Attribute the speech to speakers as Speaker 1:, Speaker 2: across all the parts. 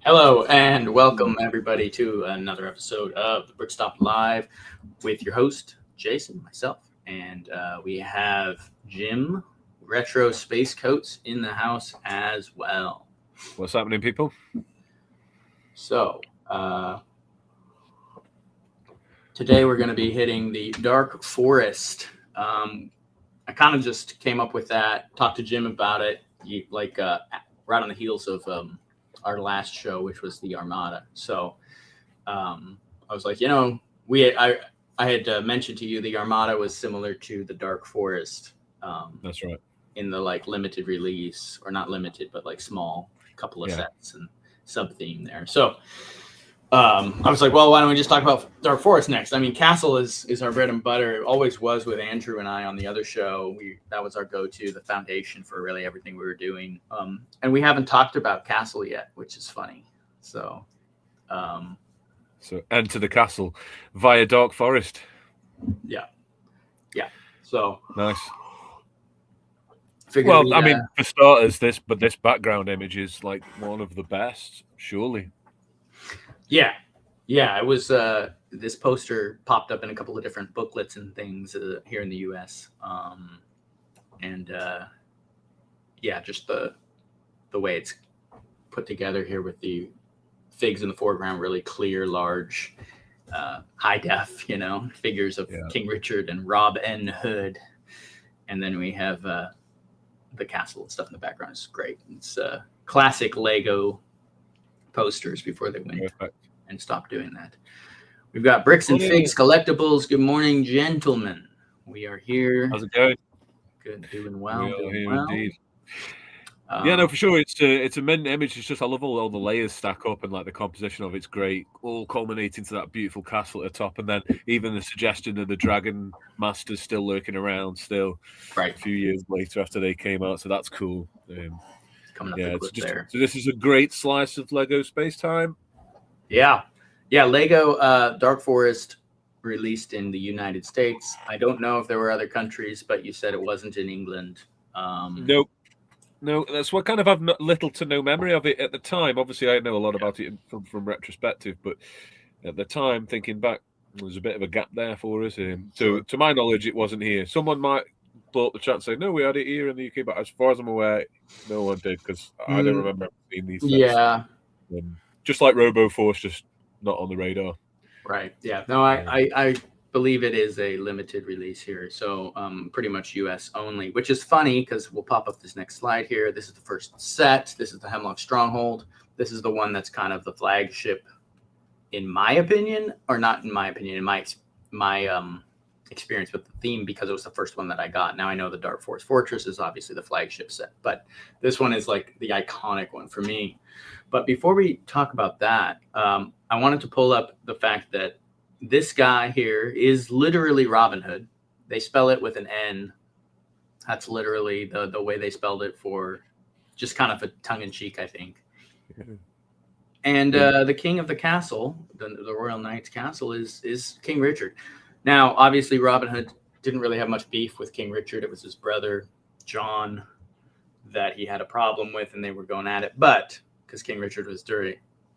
Speaker 1: Hello and welcome everybody to another episode of the Brickstop Live with your host Jason, myself, and we have Jim Retro Space Coats in the house as well.
Speaker 2: What's happening, people?
Speaker 1: So today we're going to be hitting the Dark Forest. I kind of just came up with that, talked to Jim about it, right on the heels of our last show, which was the Armada. So I was like, I had mentioned to you the Armada was similar to the Dark Forest
Speaker 2: That's right.
Speaker 1: in the like limited release, or not limited, but like small couple of
Speaker 2: Yeah.
Speaker 1: sets and sub theme there. So I was like, well, why don't we just talk about Dark Forest next? I mean, Castle is our bread and butter. It always was with Andrew and I on the other show. That was our go-to, the foundation for really everything we were doing. And we haven't talked about Castle yet, which is funny. So
Speaker 2: Enter the castle via Dark Forest.
Speaker 1: yeah. So
Speaker 2: Nice.
Speaker 1: figured
Speaker 2: Well, I mean, for starters, this background image is like one of the best, surely.
Speaker 1: yeah. It was this poster popped up in a couple of different booklets and things here in the U.S. And just the way it's put together here with the figs in the foreground, really clear, large, high def, figures of King Richard and Robin Hood, and then we have the castle and stuff in the background. It's great. It's classic Lego posters before they went and stopped doing that. We've got Bricks and Figs Collectibles. Good morning, gentlemen. We are here.
Speaker 2: How's it going?
Speaker 1: Good, doing well.
Speaker 2: We are here
Speaker 1: well.
Speaker 2: indeed. Yeah, no, for sure. It's a mint image. It's just I love all the layers stack up and like the composition of it's great, all culminating to that beautiful castle at the top, and then even the suggestion of the Dragon Masters still lurking around, still
Speaker 1: right
Speaker 2: a few years later after they came out. So that's cool.
Speaker 1: Coming up it's just, there.
Speaker 2: So this is a great slice of Lego space time.
Speaker 1: Yeah. Lego Dark Forest released in the United States. I don't know if there were other countries, but you said it wasn't in England.
Speaker 2: Nope. No, that's what kind of have little to no memory of it at the time. Obviously, I know a lot about it from retrospective, but at the time, thinking back, there's a bit of a gap there for us. So, to my knowledge, it wasn't here. Someone might blow the chat and say, "No, we had it here in the UK," but as far as I'm aware, no one did because I don't remember seeing these. Sets.
Speaker 1: Yeah,
Speaker 2: just like Robo Force, just not on the radar.
Speaker 1: Right. Yeah. No, I believe it is a limited release here. So pretty much US only, which is funny because we'll pop up this next slide here. This is the first set. This is the Hemlock Stronghold. This is the one that's kind of the flagship, in my opinion, or not in my opinion, in my experience with the theme, because it was the first one that I got. Now I know the Dark Forest Fortress is obviously the flagship set, but this one is like the iconic one for me. But before we talk about that, I wanted to pull up the fact that this guy here is literally Robin Hood. They spell it with an N. That's literally the way they spelled it, for just kind of a tongue-in-cheek, I think. And the king of the castle, the Royal Knight's castle, is King Richard. Now, obviously, Robin Hood didn't really have much beef with King Richard. It was his brother, John, that he had a problem with, and they were going at it. But because King Richard was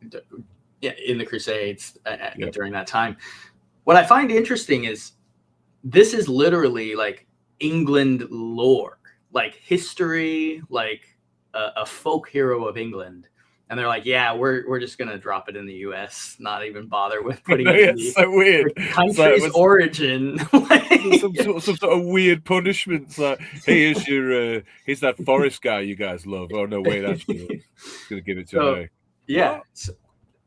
Speaker 1: in the Crusades during that time. What I find interesting is this is literally like England lore, like history, like a folk hero of England. And they're like, yeah, we're just going to drop it in the U.S., not even bother with putting it in
Speaker 2: so weird.
Speaker 1: the country's origin.
Speaker 2: some sort of weird punishment. It's like, hey, here's that forest guy you guys love. Oh, no, wait, actually, going to give it to her.
Speaker 1: Yeah.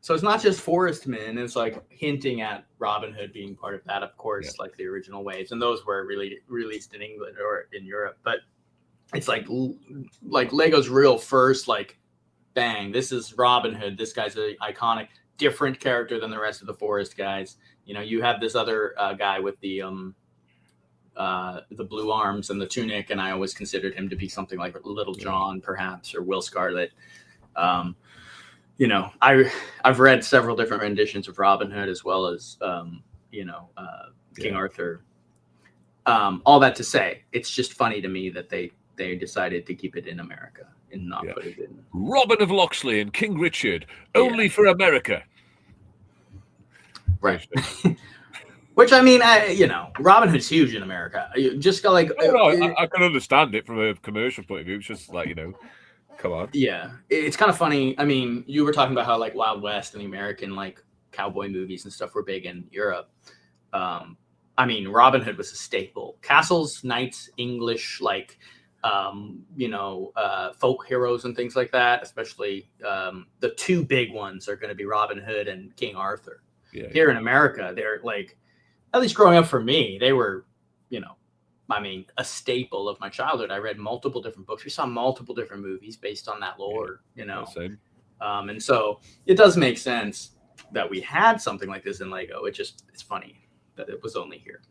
Speaker 1: So it's not just Forestmen. It's like hinting at Robin Hood being part of that, of course, like the original waves. And those were really released in England or in Europe. But it's like Lego's real first, like, bang, this is Robin Hood. This guy's an iconic, different character than the rest of the Forest guys. You have this other guy with the blue arms and the tunic, and I always considered him to be something like Little John, perhaps, or Will Scarlet. I've read several different renditions of Robin Hood, as well as King Arthur. All that to say, it's just funny to me that they decided to keep it in America. and not put it in.
Speaker 2: Robin of Locksley and King Richard, only for America.
Speaker 1: Right. Which, I mean, Robin Hood's huge in America. Just go like...
Speaker 2: I can understand it from a commercial point of view. It's just like, come on.
Speaker 1: Yeah. It's kind of funny. I mean, you were talking about how like Wild West and the American like cowboy movies and stuff were big in Europe. I mean, Robin Hood was a staple. Castles, knights, English, like, folk heroes and things like that, especially the two big ones are going to be Robin Hood and King Arthur. Here in America, they're like, at least growing up for me, they were, a staple of my childhood. I read multiple different books. We saw multiple different movies based on that lore,
Speaker 2: Same.
Speaker 1: And so it does make sense that we had something like this in Lego. It's funny that it was only here.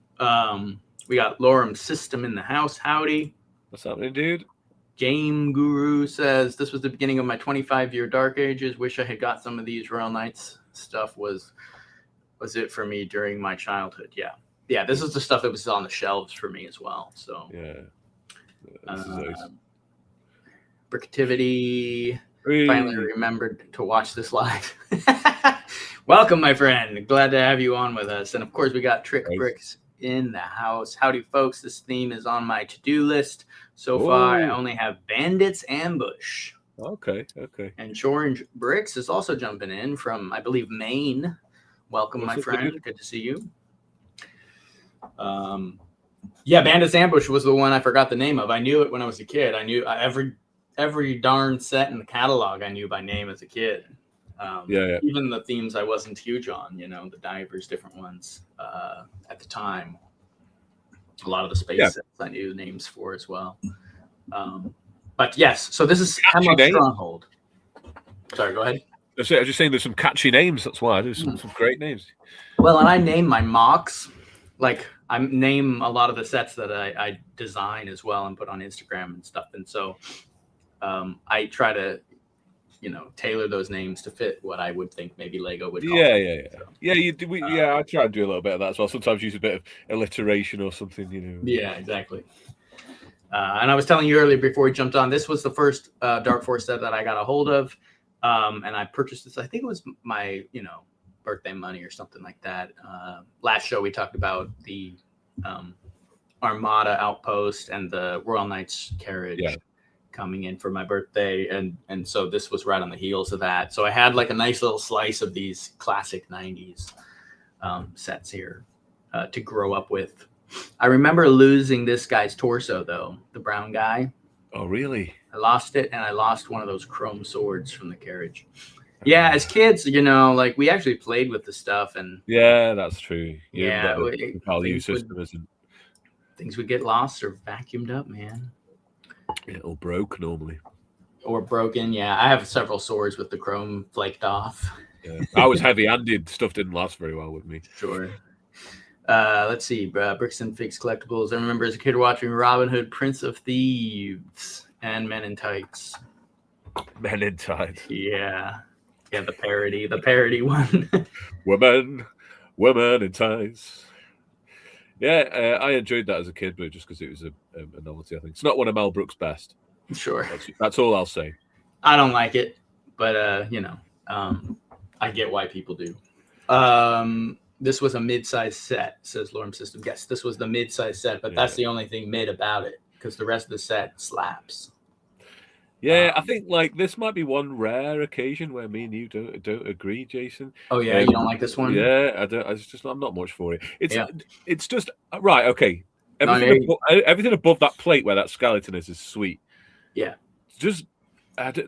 Speaker 1: We got Lorem System in the house. Howdy.
Speaker 2: What's happening, dude?
Speaker 1: Game Guru says, this was the beginning of my 25-year Dark Ages. Wish I had got some of these Royal Knights stuff was it for me during my childhood. Yeah, this is the stuff that was on the shelves for me as well. So Bricktivity finally remembered to watch this live. Welcome, my friend. Glad to have you on with us. And of course, we got Trick Bricks in the house. Howdy, folks. This theme is on my to-do list. So far, I only have Bandits Ambush.
Speaker 2: Okay.
Speaker 1: And Orange Bricks is also jumping in from, I believe, Maine. Welcome, my friend. Good to see you. Bandits Ambush was the one I forgot the name of. I knew it when I was a kid. I knew every darn set in the catalog I knew by name as a kid. Even the themes I wasn't huge on, the divers, different ones at the time. A lot of the space sets I knew names for as well. But yes, so this is Hemlock Stronghold. Sorry, go ahead.
Speaker 2: I was just saying there's some catchy names. That's why there's some great names.
Speaker 1: Well, and I name my mocks. Like I name a lot of the sets that I design as well and put on Instagram and stuff. And so I try to, tailor those names to fit what I would think maybe Lego would call
Speaker 2: it. So, you do. I try and do a little bit of that as well. Sometimes use a bit of alliteration or something,
Speaker 1: Yeah, exactly. And I was telling you earlier before we jumped on, this was the first Dark Force set that I got a hold of. And I purchased this. I think it was my, birthday money or something like that. Last show we talked about the Armada Outpost and the Royal Knights carriage coming in for my birthday, and so this was right on the heels of that. So I had like a nice little slice of these classic 90s sets here to grow up with. I remember losing this guy's torso though, the brown guy.
Speaker 2: Oh, really?
Speaker 1: I lost it, and I lost one of those chrome swords from the carriage. Yeah, as kids, like we actually played with the stuff, and
Speaker 2: that's true.
Speaker 1: Value system isn't. Things would get lost or vacuumed up, man.
Speaker 2: Or broke normally.
Speaker 1: Or broken, yeah. I have several swords with the chrome flaked off.
Speaker 2: Yeah. I was heavy-handed. Stuff didn't last very well with me.
Speaker 1: Sure. Let's see. Bricks and Figs Collectibles. I remember as a kid watching Robin Hood, Prince of Thieves, and Men in Tights.
Speaker 2: Men in Tights.
Speaker 1: Yeah, the parody one.
Speaker 2: Women in Tights. Yeah, I enjoyed that as a kid, but just because it was a novelty, I think. It's not one of Mel Brooks' best.
Speaker 1: Sure.
Speaker 2: That's all I'll say.
Speaker 1: I don't like it, but, I get why people do. This was a mid-size set, says Lorem System. Yes, this was the mid-size set, but that's the only thing mid about it, because the rest of the set slaps.
Speaker 2: Yeah, I think like this might be one rare occasion where me and you don't agree, Jason.
Speaker 1: Oh yeah, you don't like this one?
Speaker 2: Yeah, I don't. I'm not much for it. It's just right. Okay, everything above that plate where that skeleton is sweet.
Speaker 1: Yeah,
Speaker 2: just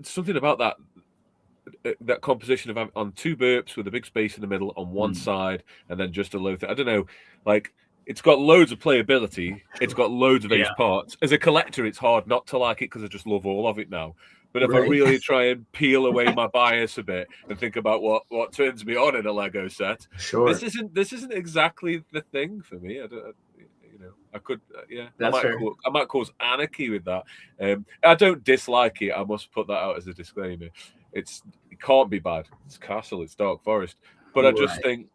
Speaker 2: something about that composition of on two burps with a big space in the middle on one side, and then just a low. I don't know, like. It's got loads of playability. It's got loads of ace parts. As a collector, it's hard not to like it because I just love all of it now. But if I really try and peel away my bias a bit and think about what turns me on in a Lego set, this isn't exactly the thing for me. I could, I might cause anarchy with that. I don't dislike it. I must put that out as a disclaimer. It can't be bad. It's Castle. It's Dark Forest. But I just think.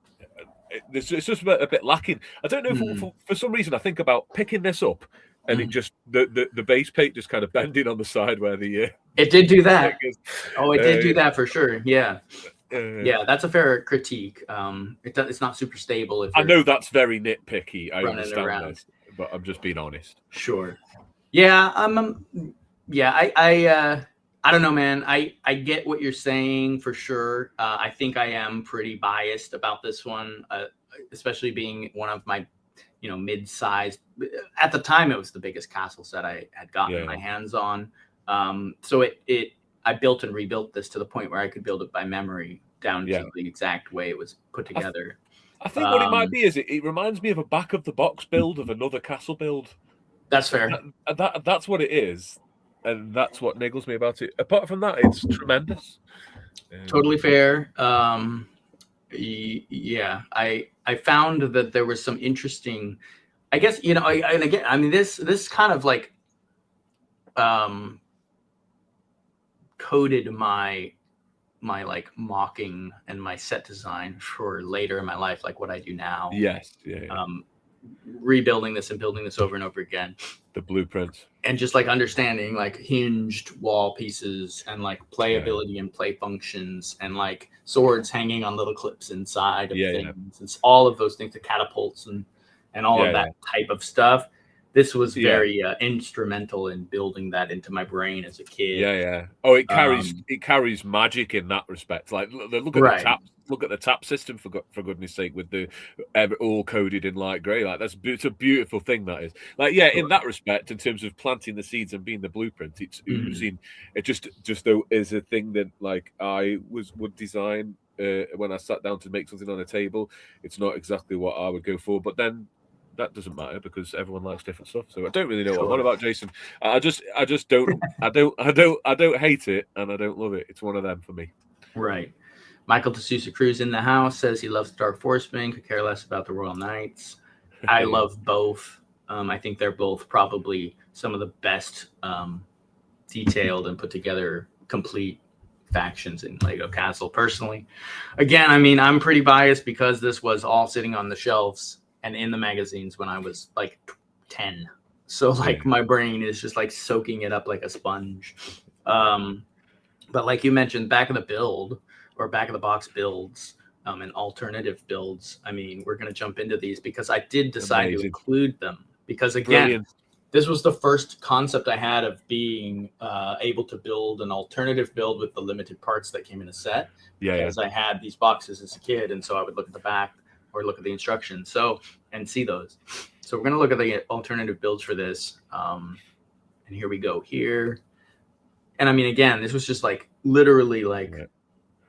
Speaker 2: It's just a bit lacking. I don't know. For some reason, I think about picking this up and it just the base plate just kind of bending on the side where the
Speaker 1: it did do that.
Speaker 2: is.
Speaker 1: Oh, it did do that for sure. Yeah.
Speaker 2: Yeah,
Speaker 1: that's a fair critique. It's not super stable. If
Speaker 2: I know that's very nitpicky. I
Speaker 1: running
Speaker 2: understand
Speaker 1: around.
Speaker 2: this, but I'm just being honest.
Speaker 1: Sure. Yeah. I don't know, man. I get what you're saying for sure. I think I am pretty biased about this one, especially being one of my, mid-sized. At the time, it was the biggest castle set I had gotten my hands on. So I built and rebuilt this to the point where I could build it by memory down to the exact way it was put together.
Speaker 2: I think what it might be is it reminds me of a back of the box build of another castle build.
Speaker 1: That's fair.
Speaker 2: That's what it is, and that's what niggles me about it. Apart from that, it's tremendous.
Speaker 1: Totally fair. Yeah, I found that there was some interesting, I guess, and again, I mean, this kind of like coded my like mocking and my set design for later in my life, like what I do now.
Speaker 2: Yes. Yeah.
Speaker 1: Rebuilding this and building this over and over again.
Speaker 2: The blueprints.
Speaker 1: And just like understanding like hinged wall pieces and like playability and play functions and like swords hanging on little clips inside of things. It's all of those things, the catapults and all of that type of stuff. This was very instrumental in building that into my brain as a kid.
Speaker 2: Yeah. Oh, it carries magic in that respect. Like look at the tap system for goodness sake, with the all coded in light grey. Like it's a beautiful thing, that is. Like in that respect, in terms of planting the seeds and being the blueprint, it's oozing. It just though is a thing that like I would design when I sat down to make something on a table. It's not exactly what I would go for, but then that doesn't matter because everyone likes different stuff. So I don't really know what about Jason. I just don't I don't hate it and I don't love it. It's one of them for me.
Speaker 1: Right. Michael DeSouza Cruz in the house says he loves Dark Forcemen, could care less about the Royal Knights. I love both. I think they're both probably some of the best detailed and put together complete factions in Lego Castle. Personally, again, I mean, I'm pretty biased because this was all sitting on the shelves and in the magazines when I was like 10. So like my brain is just like soaking it up like a sponge. But like you mentioned, back of the build or back of the box builds and alternative builds. I mean, we're going to jump into these because I did decide to include them because again, this was the first concept I had of being able to build an alternative build with the limited parts that came in a set. Because I had these boxes as a kid. And so I would look at the back or look at the instructions and see those. So we're going to look at the alternative builds for this. And here we go here. And I mean, again, this was just like literally like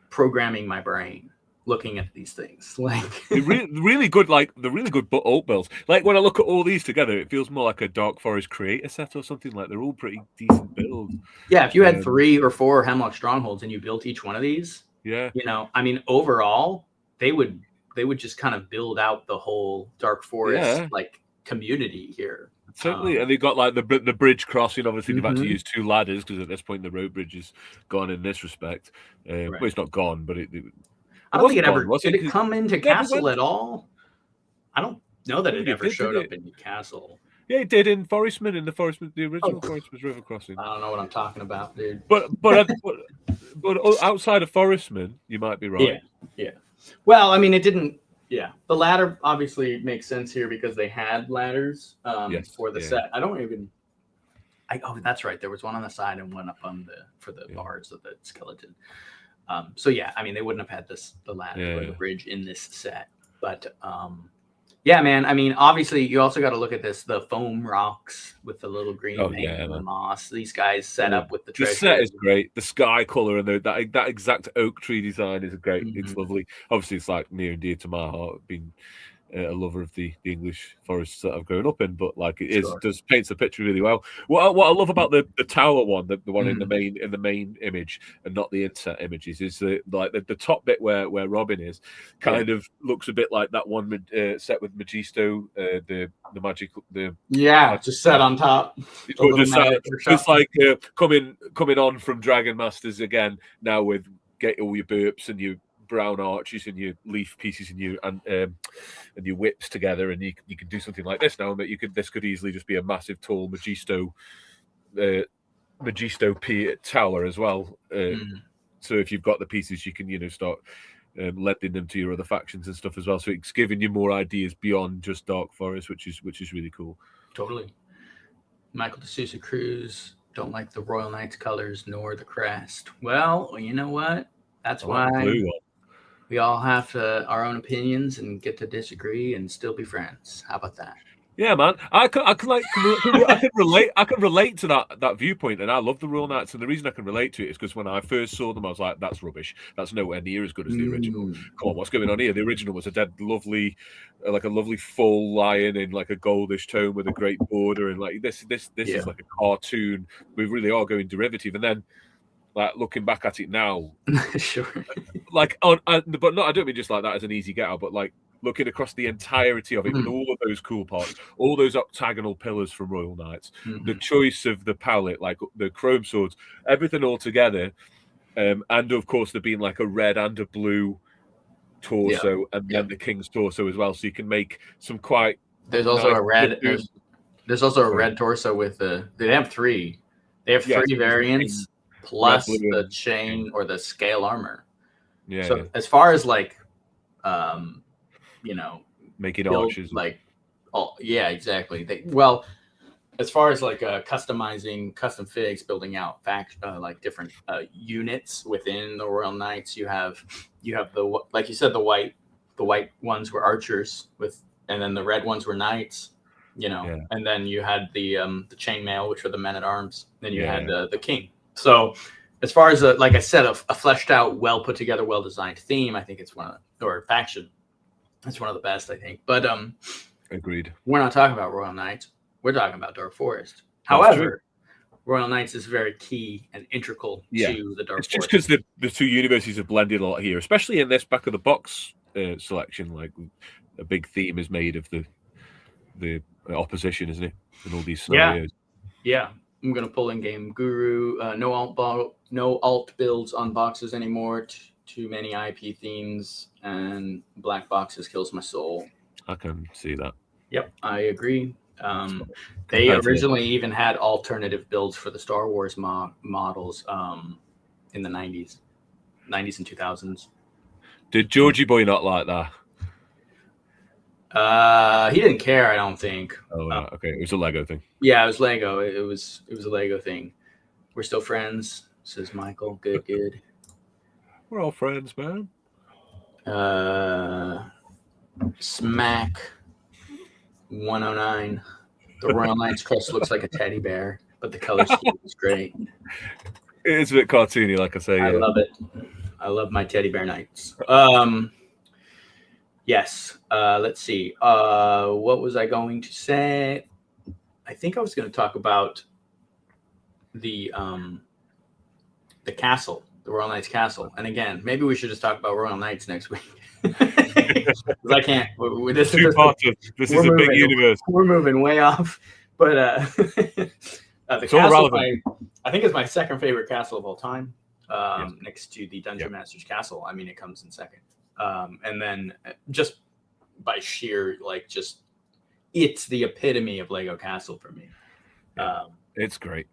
Speaker 1: programming my brain, looking at these things. Like
Speaker 2: really good, like the really good alt builds. Like when I look at all these together, it feels more like a Dark Forest creator set or something. Like they're all pretty decent builds.
Speaker 1: Yeah, if you had 3 or 4 Hemlock Strongholds and you built each one of these, I mean, overall, they would just kind of build out the whole Dark Forest like community here.
Speaker 2: Certainly, and they got like the bridge crossing. Obviously, they've had to use 2 ladders because at this point the road bridge is gone in this respect. Well, it's not gone, but
Speaker 1: I don't think it ever did it come into Castle at all. I don't know that it ever showed up in Castle.
Speaker 2: Yeah, it did in Forestman, the original Forestman's River Crossing.
Speaker 1: I don't know what I'm talking about, dude.
Speaker 2: But outside of Forestman, you might be right.
Speaker 1: Yeah. Well, I mean, it didn't. Yeah, the ladder obviously makes sense here because they had ladders for the set. I don't even. Oh, that's right. There was one on the side and one up on for the bars of the skeleton. So yeah, I mean, they wouldn't have had the ladder or the bridge in this set, but yeah, man. I mean, obviously, you also got to look at the foam rocks with the little green and the moss. These guys set up with the treasure.
Speaker 2: The set is great. The sky color and that exact oak tree design is great. It's lovely. Obviously, it's like near and dear to my heart, being a lover of the English forests that I've grown up in. But like it does paints the picture really well. What I love about the tower one, the one in the main image and not the inset images, is the top bit where Robin is kind of looks a bit like that one set with Magisto, the magical
Speaker 1: just set on top.
Speaker 2: Just like coming on from Dragon Masters again now with get all your burps and your brown arches and your leaf pieces and your whips together, and you can do something like this now. But this could easily just be a massive tall Magisto tower as well. So if you've got the pieces, you can start lending them to your other factions and stuff as well. So it's giving you more ideas beyond just Dark Forest, which is really cool.
Speaker 1: Totally. Michael DeSouza Cruz, don't like the Royal Knights colors nor the crest. Well, you know what? That's why we all have our own opinions and get to disagree and still be friends. How about that?
Speaker 2: Yeah, man. I can relate to that viewpoint, and I love the Royal Knights. And the reason I can relate to it is because when I first saw them, I was like, "That's rubbish. That's nowhere near as good as the original." Come on, what's going on here? The original was a lovely full lion in like a goldish tone with a great border, and like this is like a cartoon. We really are going derivative, and then like looking back at it now,
Speaker 1: sure.
Speaker 2: Like I don't mean just like that as an easy get out, but like looking across the entirety of it with all of those cool parts, all those octagonal pillars from Royal Knights, the choice of the palette, like the chrome swords, everything all together, and of course there being like a red and a blue torso, and then the King's torso as well, so you can make some quite.
Speaker 1: There's also a red. There's also a red torso with they have three. They have three variants plus the chain or the scale armor. Yeah. So as far as like,
Speaker 2: making arches,
Speaker 1: like, exactly. As far as like customizing custom figs, building out like different units within the Royal Knights, you have the, like you said, the white ones were archers and then the red ones were knights, and then you had the chainmail, which were the men at arms. Then you had the king. So as far as like I said, a fleshed out, well put together, well designed theme, I think it's faction. It's one of the best, I think. But
Speaker 2: agreed.
Speaker 1: We're not talking about Royal Knights. We're talking about Dark Forest. However, Royal Knights is very key and integral to the Dark Forest.
Speaker 2: It's just because the two universities have blended a lot here, especially in this back of the box selection. Like a big theme is made of the opposition, isn't it? And all these scenarios.
Speaker 1: Yeah. I'm gonna pull in Game Guru. No alt builds on boxes anymore. Too many IP themes and black boxes kills my soul.
Speaker 2: I can see that.
Speaker 1: Yep, I agree. They originally even had alternative builds for the Star Wars models in the 90s and 2000s.
Speaker 2: Did Georgie Boy not like that?
Speaker 1: He didn't care, I don't think.
Speaker 2: Oh, okay. It was a Lego thing.
Speaker 1: Yeah, it was Lego. It was a Lego thing. We're still friends, says Michael. Good.
Speaker 2: We're all friends, man.
Speaker 1: Smack 109. The Royal Knights crest looks like a teddy bear, but the color scheme is great.
Speaker 2: It is a bit cartoony, like I say.
Speaker 1: I love it. I love my teddy bear knights. Yes. Let's see. What was I going to say? I think I was going to talk about the castle, the Royal Knights castle. And again, maybe we should just talk about Royal Knights next week. Because I can't. This is a big universe. We're moving way off. But the castle, I think, is my second favorite castle of all time. Next to the Dungeon Master's castle. I mean, it comes in second. And then just by sheer, it's the epitome of Lego Castle for me.
Speaker 2: It's great.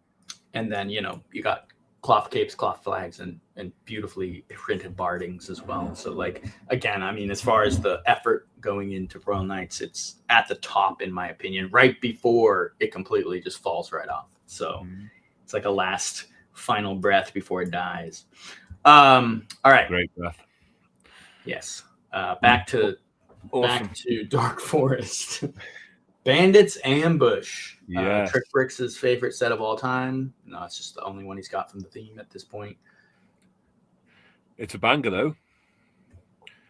Speaker 1: And then, you got cloth capes, cloth flags, and beautifully printed bardings as well. So, again, I mean, as far as the effort going into Royal Knights, it's at the top, in my opinion, right before it completely just falls right off. So it's like a last final breath before it dies. All right.
Speaker 2: Great breath.
Speaker 1: Yes. Back to Dark Forest. Bandits Ambush.
Speaker 2: Yeah.
Speaker 1: Trick Bricks' favorite set of all time. No, it's just the only one he's got from the theme at this point.
Speaker 2: It's a banger, though.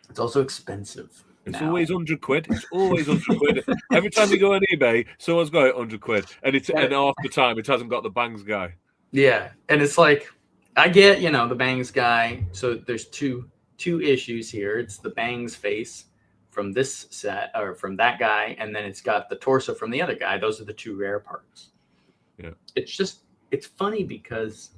Speaker 1: It's also expensive.
Speaker 2: It's always 100 quid. It's always 100 quid. Every time you go on eBay, someone's got it 100 quid. And half the time, it hasn't got the bangs guy. Yeah.
Speaker 1: And it's like, I get, the bangs guy. So there's two issues here. It's the bangs face from this set, or from that guy, and then it's got the torso from the other guy. Those are the two rare parts.
Speaker 2: Yeah.
Speaker 1: It's funny because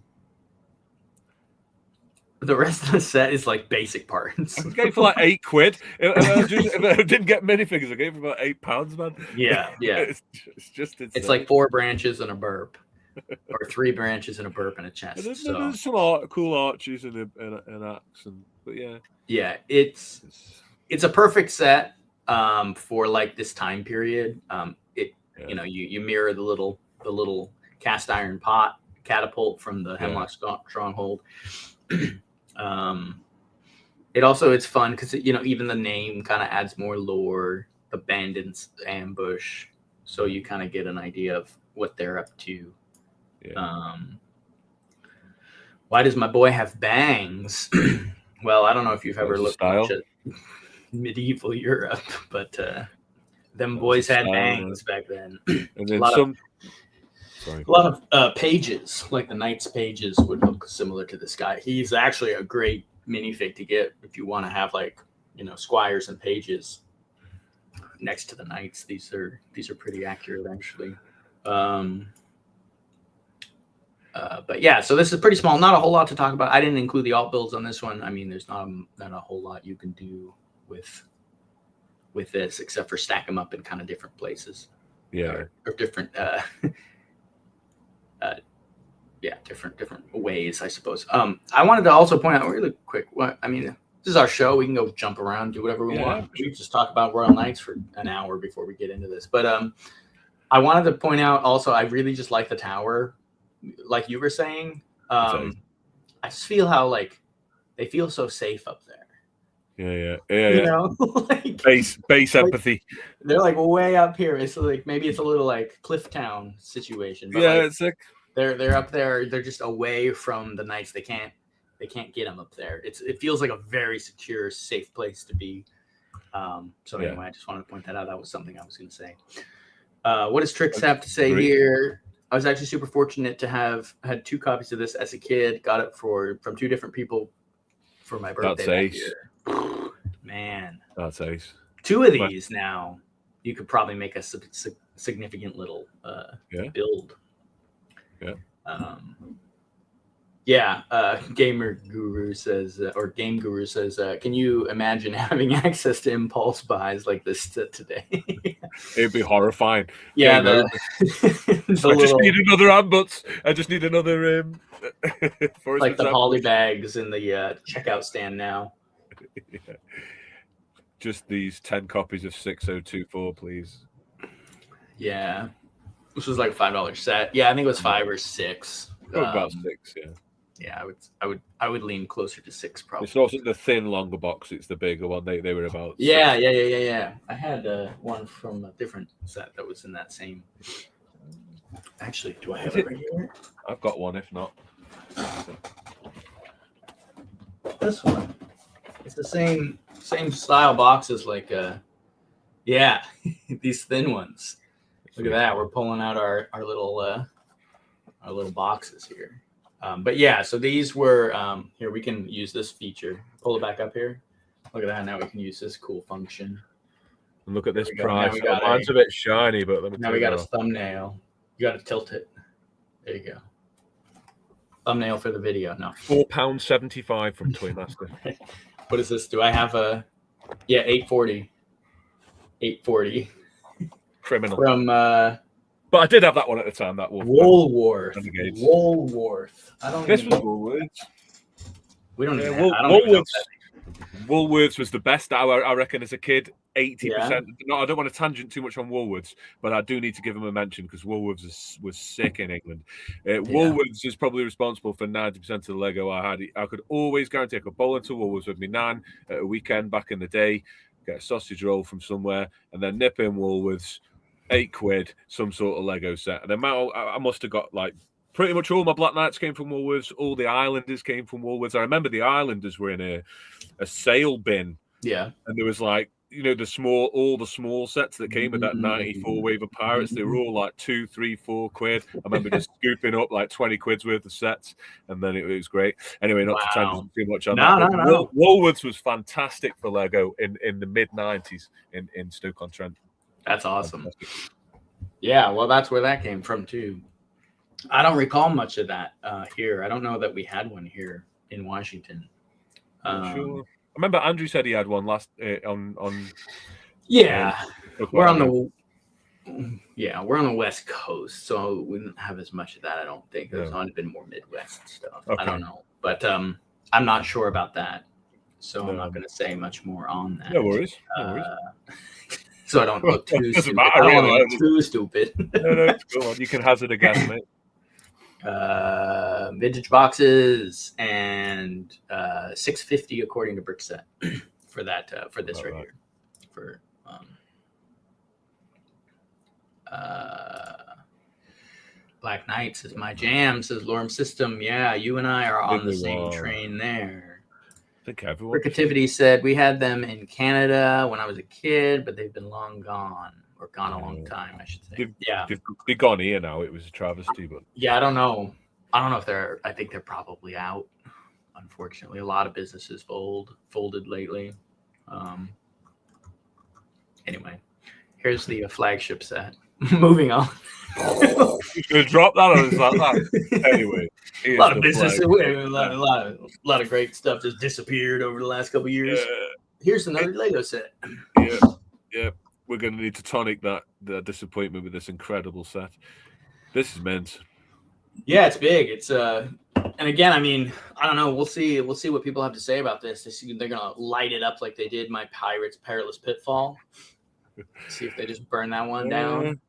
Speaker 1: The rest of the set is like basic parts.
Speaker 2: I gave for like £8. If I didn't get minifigures, I gave for about £8, man.
Speaker 1: Yeah.
Speaker 2: It's just insane.
Speaker 1: It's like 4 branches and a burp, or 3 branches and a burp and a chest.
Speaker 2: There's
Speaker 1: So
Speaker 2: some cool arches and an axe, but
Speaker 1: yeah, it's a perfect set for like this time period. You know, you mirror the little cast iron pot catapult from the Hemlock Stronghold. It's fun because even the name kind of adds more lore. The bandits ambush, so you kind of get an idea of what they're up to. Why does my boy have bangs? Well, I don't know if you've ever looked much at medieval Europe, but them boys had bangs back then.
Speaker 2: And then
Speaker 1: a lot of pages, like the Knights pages, would look similar to this guy. He's actually a great minifig to get if you want to have squires and pages next to the Knights. These are pretty accurate, actually. But yeah, so this is pretty small. Not a whole lot to talk about. I didn't include the alt builds on this one. I mean, there's not a whole lot you can do with this except for stack them up in kind of different places.
Speaker 2: Yeah,
Speaker 1: or different. Different ways, I suppose. I wanted to also point out really quick. This is our show. We can go jump around, do whatever we want. We can just talk about Royal Knights for an hour before we get into this. But I wanted to point out also, I really just like the tower, like you were saying. I just feel how they feel so safe up there.
Speaker 2: Yeah.
Speaker 1: You know,
Speaker 2: base empathy.
Speaker 1: They're like way up here. It's like maybe it's a little like Cliff Town situation. But
Speaker 2: it's like
Speaker 1: they're up there. They're just away from the Knights. They can't get them up there. It feels like a very secure, safe place to be. Anyway, I just wanted to point that out. That was something I was going to say. What does Trix have to say here? I was actually super fortunate to have had 2 copies of this as a kid. Got it from 2 different people for my birthday.
Speaker 2: That's ace.
Speaker 1: Man,
Speaker 2: that's ace.
Speaker 1: 2 of these now. You could probably make a significant little build. Gamer Guru says, or Game Guru says, can you imagine having access to impulse buys like this today?
Speaker 2: It'd be horrifying.
Speaker 1: Yeah,
Speaker 2: I just need another ambuts. I just need another
Speaker 1: like the poly bags in the checkout stand now.
Speaker 2: Just these 10 copies of 6024, please.
Speaker 1: Yeah, this was like a $5 set. Yeah, I think it was 5 or 6.
Speaker 2: About 6, yeah.
Speaker 1: Yeah, I would lean closer to 6 probably.
Speaker 2: It's also the thin, longer box. It's the bigger one. They were about.
Speaker 1: Yeah. I had one from a different set that was in that same. Actually, do I have it right here?
Speaker 2: I've got one. If not,
Speaker 1: this one. It's the same style boxes, like these thin ones. Look at that. We're pulling out our little boxes here. But yeah, so these were here. We can use this feature. Pull it back up here. Look at that. Now we can use this cool function.
Speaker 2: And look at this price. Mine's a bit shiny, but let me.
Speaker 1: Now we got a thumbnail. You got to tilt it. There you go. Thumbnail for the video. No.
Speaker 2: £4.75 from Toymaster.
Speaker 1: What is this? Do I have a? Yeah, $8.40. $8.40.
Speaker 2: Criminal.
Speaker 1: From.
Speaker 2: But I did have that one at the time. That
Speaker 1: Woolworth. I don't.
Speaker 2: This was Woolworths.
Speaker 1: We don't.
Speaker 2: Woolworths was the best. I reckon as a kid, 80%. No, I don't want to tangent too much on Woolworths, but I do need to give them a mention because Woolworths was sick in England. Woolworths is probably responsible for 90% of the Lego I had. I could always guarantee I could bowl into Woolworths with me nan at a weekend back in the day, get a sausage roll from somewhere, and then nip in Woolworths, £8, some sort of Lego set. And the amount I must have got like pretty much all my Black Knights came from Woolworths. All the Islanders came from Woolworths. I remember the Islanders were in a sale bin.
Speaker 1: Yeah.
Speaker 2: And there was like, all the small sets that came with that 94 wave of pirates, they were all like £2, £3, £4. I remember just scooping up like 20 quid's worth of sets, and then it was great. Anyway, not to tangent too much on that.
Speaker 1: No.
Speaker 2: Woolworths was fantastic for Lego in the mid-90s in Stoke-on-Trent.
Speaker 1: That's awesome. Fantastic. Yeah, well, that's where that came from too. I don't recall much of that here. I don't know that we had one here in Washington.
Speaker 2: Sure. I remember Andrew said he had one last on.
Speaker 1: Yeah, we're on
Speaker 2: the.
Speaker 1: We're on the West Coast, so we didn't have as much of that. I don't think there's
Speaker 2: No.
Speaker 1: been more Midwest stuff.
Speaker 2: Okay.
Speaker 1: I don't know, but I'm not sure about that, so I'm not going to say much more on that.
Speaker 2: No worries. No worries.
Speaker 1: So I don't look too stupid.
Speaker 2: Matter,
Speaker 1: I don't
Speaker 2: really.
Speaker 1: want to look too stupid.
Speaker 2: No, go on. You can hazard a guess, mate.
Speaker 1: Vintage boxes and $650 according to Brickset for that for this right here. For Black Knights is my jam, says Lorem System. Yeah, you and I are on the same train there.
Speaker 2: I think everyone.
Speaker 1: Rickativity said we had them in Canada when I was a kid, but they've been long gone, or gone a long time, I should say.
Speaker 2: They've gone here now. It was a travesty, but
Speaker 1: yeah, I don't know if they're. I think they're probably out. Unfortunately, a lot of businesses folded lately. Anyway, here's the flagship set. Moving on.
Speaker 2: He's gonna drop that on us like that. Anyway,
Speaker 1: a lot of business, a lot of great stuff just disappeared over the last couple of years. Here's another Lego set.
Speaker 2: Yeah. We're gonna need to tonic that disappointment with this incredible set. This is meant.
Speaker 1: Yeah, it's big. It's and again, I mean, I don't know. We'll see what people have to say about this. They're gonna light it up like they did my Pirates Perilous Pitfall. See if they just burn that one down.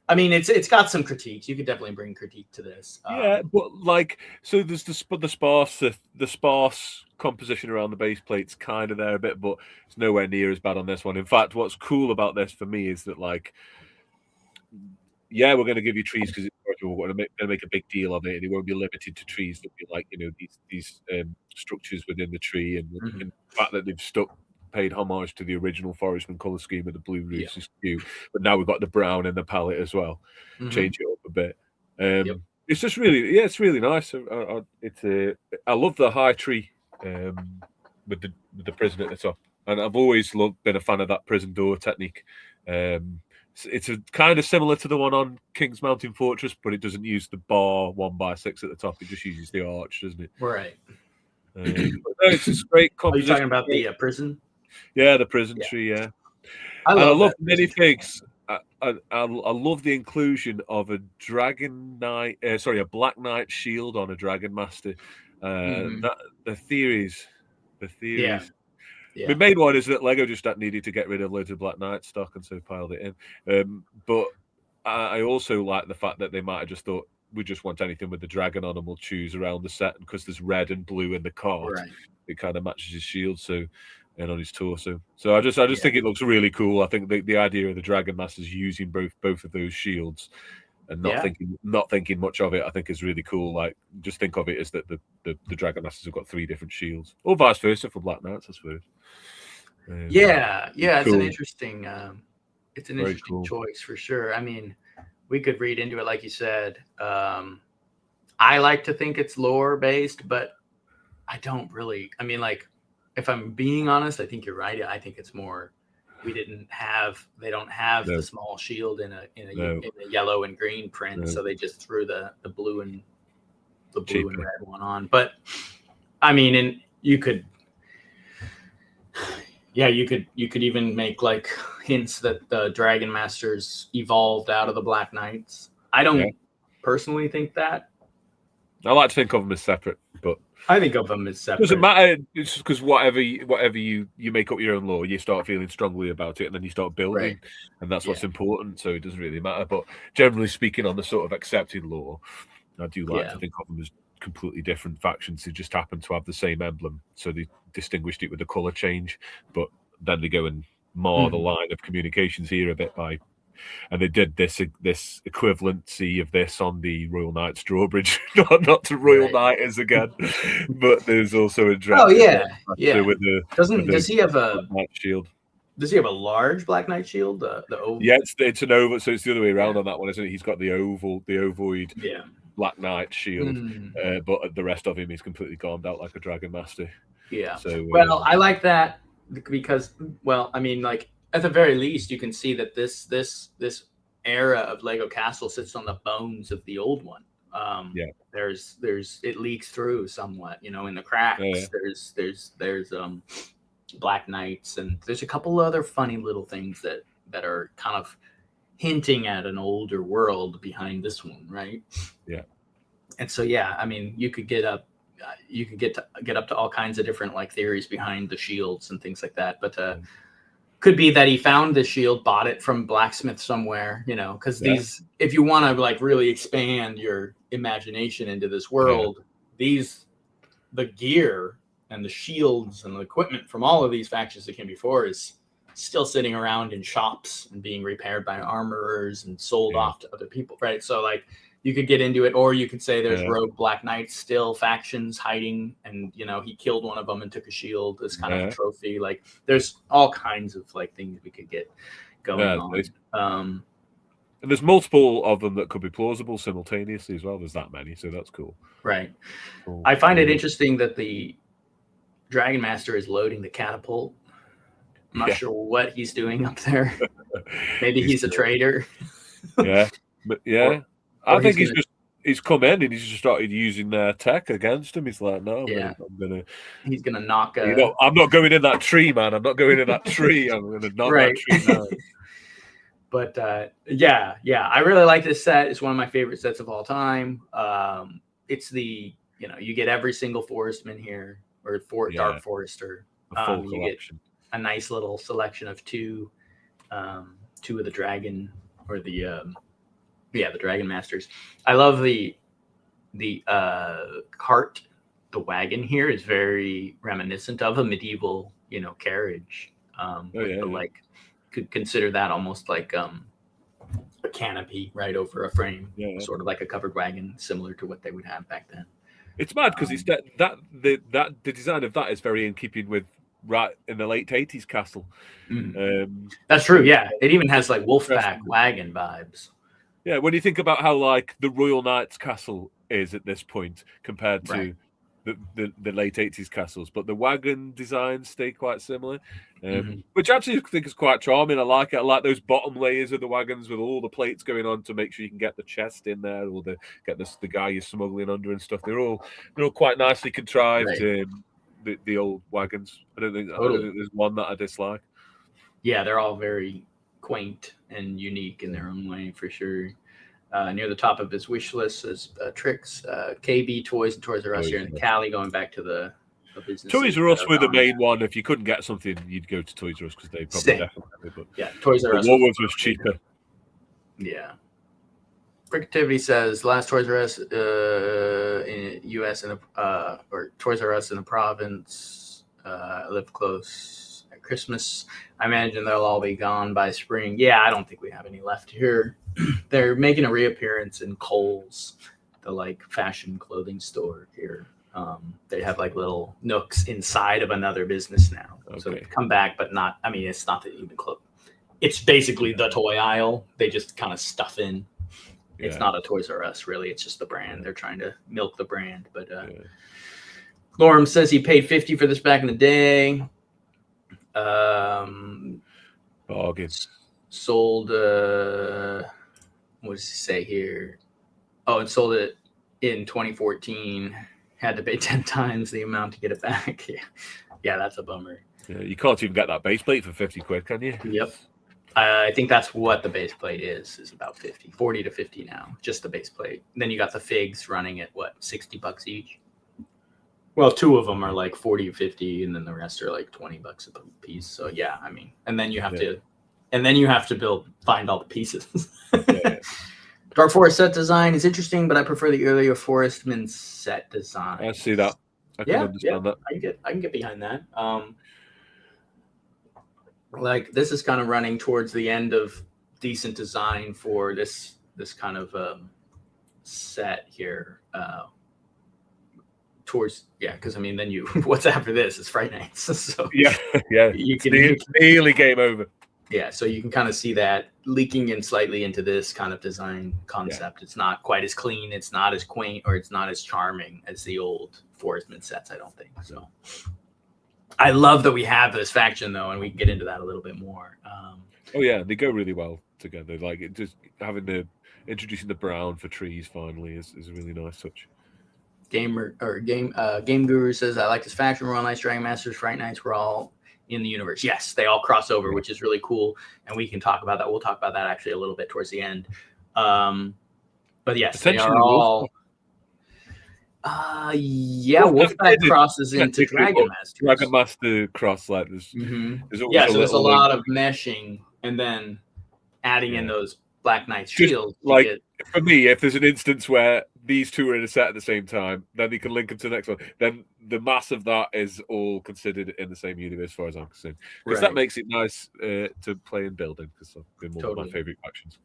Speaker 1: I mean, it's got some critiques. You could definitely bring critique to this.
Speaker 2: But like, so there's the sparse composition around the base plate's kind of there a bit, but it's nowhere near as bad on this one. In fact, what's cool about this for me is that, like, we're going to give you trees because we're going to make a big deal of it, and it won't be limited to trees. There'll be, like, these structures within the tree, and the fact that they've paid homage to the original Forestman color scheme with the blue roofs is cute, but now we've got the brown in the palette as well. Change it up a bit. It's just really, it's really nice. I love the high tree with the prison at the top, and I've always been a fan of that prison door technique. It's a kind of similar to the one on King's Mountain Fortress, but it doesn't use the bar 1x6 at the top. It just uses the arch, doesn't it?
Speaker 1: Right.
Speaker 2: It's just great composition.
Speaker 1: Are you talking about the prison?
Speaker 2: Yeah, the prison tree. Yeah, I love minifigs. I love the inclusion of a a Black Knight shield on a Dragon Master. The theories.
Speaker 1: Yeah.
Speaker 2: The main one is that Lego just needed to get rid of loads of Black Knight stock, and so piled it in. But I also like the fact that they might have just thought, we just want anything with the dragon on, and we'll choose around the set, because there's red and blue in the card. Right. It kind of matches his shield, and on his torso. So I just think it looks really cool. I think the idea of the Dragon Masters using both of those shields and not thinking much of it, I think is really cool. Like, just think of it as that the Dragon Masters have got 3 different shields, or vice versa for Black Knights, I suppose.
Speaker 1: It's cool. It's an interesting choice for sure. I mean, we could read into it like you said. I like to think it's lore based, but I don't really. I mean, like, if I'm being honest, I think you're right. I think it's more. They don't have the small shield in a yellow and green print, so they just threw the blue and red one on. But I mean, and you could even make like hints that the Dragon Masters evolved out of the Black Knights. I don't personally think that.
Speaker 2: I like to think of them as separate, but
Speaker 1: I think of them as separate.
Speaker 2: Doesn't matter. It's just because whatever you make up your own lore, you start feeling strongly about it, and then you start building, and that's what's important. So it doesn't really matter. But generally speaking, on the sort of accepted lore, I do like to think of them as completely different factions who just happen to have the same emblem. So they distinguished it with the color change, but then they go and mar the line of communications here a bit and they did this equivalency of this on the Royal Knights drawbridge, not to Royal Knighters again, but there's also a dragon.
Speaker 1: Does he have a
Speaker 2: Knight shield?
Speaker 1: Does he have a large Black Knight shield? The oval?
Speaker 2: Yeah, it's an oval, so it's the other way around on that one, isn't it? He's got the ovoid Black Knight shield, but the rest of him is completely gormed out like a Dragon Master. Yeah. So
Speaker 1: I like that because, I mean, like, at the very least, you can see that this era of Lego Castle sits on the bones of the old one.
Speaker 2: Yeah.
Speaker 1: There's it leaks through somewhat, you know, in the cracks.
Speaker 2: Yeah.
Speaker 1: There's Black Knights, and there's a couple other funny little things that are kind of hinting at an older world behind this one, right?
Speaker 2: Yeah.
Speaker 1: And so yeah, I mean, you could get up to all kinds of different like theories behind the shields and things like that, but could be that he found the shield, bought it from blacksmith somewhere, you know, because these, if you want to like really expand your imagination into this world, the gear and the shields and the equipment from all of these factions that came before is still sitting around in shops and being repaired by armorers and sold off to other people, right? So like you could get into it, or you could say there's rogue Black Knights still factions hiding, and you know he killed one of them and took a shield as kind of a trophy. Like there's all kinds of like things we could get going on.
Speaker 2: And there's multiple of them that could be plausible simultaneously as well. There's that many, so that's cool.
Speaker 1: Right. Cool. I find it interesting that the Dragon Master is loading the catapult. I'm not sure what he's doing up there. Maybe he's a traitor.
Speaker 2: But I think he's come in and he's just started using their tech against him. He's like, no,
Speaker 1: he's gonna knock.
Speaker 2: I'm not going in that tree, man. I'm not going in that tree. I'm gonna knock that tree down.
Speaker 1: But I really like this set. It's one of my favorite sets of all time. It's you get every single Forestman here, or Dark Forester.
Speaker 2: A full
Speaker 1: collection. You get a nice little selection of two of the dragon, or the Dragon Masters. I love the cart. The wagon here is very reminiscent of a medieval, carriage. Could consider that almost like a canopy right over a frame, sort of like a covered wagon, similar to what they would have back then.
Speaker 2: It's mad because it's the design of that is very in keeping with right in the late 80s castle.
Speaker 1: That's true. Yeah, it even has like Wolfpack wagon vibes.
Speaker 2: Yeah, when you think about how like the Royal Knight's castle is at this point compared to the late 80s castles, but the wagon designs stay quite similar, which actually I think is quite charming. I like it. I like those bottom layers of the wagons with all the plates going on to make sure you can get the chest in there, or get the guy you're smuggling under and stuff. They're all quite nicely contrived. The old wagons. I don't think there's one that I dislike.
Speaker 1: Yeah, they're all very quaint and unique in their own way, for sure. Near the top of his wish list is Tricks, KB Toys, and Toys R Us here in Cali, going back to the business.
Speaker 2: Toys R Us were the main one. If you couldn't get something, you'd go to Toys R Us because they probably definitely. But
Speaker 1: Toys R Us.
Speaker 2: Woolworths was cheaper.
Speaker 1: Yeah. Frictivity says last Toys R Us in U.S. or Toys R Us in the province. I live close at Christmas. I imagine they'll all be gone by spring. Yeah, I don't think we have any left here. They're making a reappearance in Kohl's, the fashion clothing store here. They have little nooks inside of another business now. Okay. So they come back, but not. I mean, it's not even close. It's basically the toy aisle. They just kind of stuff in. It's not a Toys R Us, really. It's just the brand. They're trying to milk the brand. But Lorem says he paid $50 for this back in the day.
Speaker 2: Bargain.
Speaker 1: Sold. What does he say here? Oh, it sold it in 2014. Had to pay 10 times the amount to get it back. Yeah, that's a bummer.
Speaker 2: Yeah, you can't even get that base plate for 50 quid, can you?
Speaker 1: Yep. I think that's what the base plate is about 40 to 50 now, just the base plate. And then you got the figs running at $60 each. Well, two of them are 40 or 50, and then the rest are $20 a piece. So yeah, I mean, and then you have to find all the pieces. Dark Forest set design is interesting, but I prefer the earlier Forestman set design.
Speaker 2: I see that. I can understand that.
Speaker 1: I can get behind that. This is kind of running towards the end of decent design for this kind of set here. Because I mean, then what's after this is Fright Nights. So
Speaker 2: it's nearly game over.
Speaker 1: Yeah, so you can kind of see that leaking in slightly into this kind of design concept. Yeah. It's not quite as clean, it's not as quaint, or it's not as charming as the old Forestman sets, I don't think. So I love that we have this faction, though, and we can get into that a little bit more.
Speaker 2: They go really well together. Just having the introducing the brown for trees finally is a really nice touch.
Speaker 1: Game Guru says, I like this faction. Royal Knights, Dragon Masters, Fright Knights were all in the universe. Yes, they all cross over, which is really cool. And we can talk about that. We'll talk about that actually a little bit towards the end. But yes, they are all. Wolfpack crosses into Dragon Masters.
Speaker 2: Dragon Master cross like this.
Speaker 1: There's a lot of meshing, and then adding in those Black Knight shields.
Speaker 2: For me, if there's an instance where these two are in a set at the same time, then you can link them to the next one. Then the mass of that is all considered in the same universe, as far as I'm concerned. Because that makes it nice to play in building, because they're one of my favorite factions.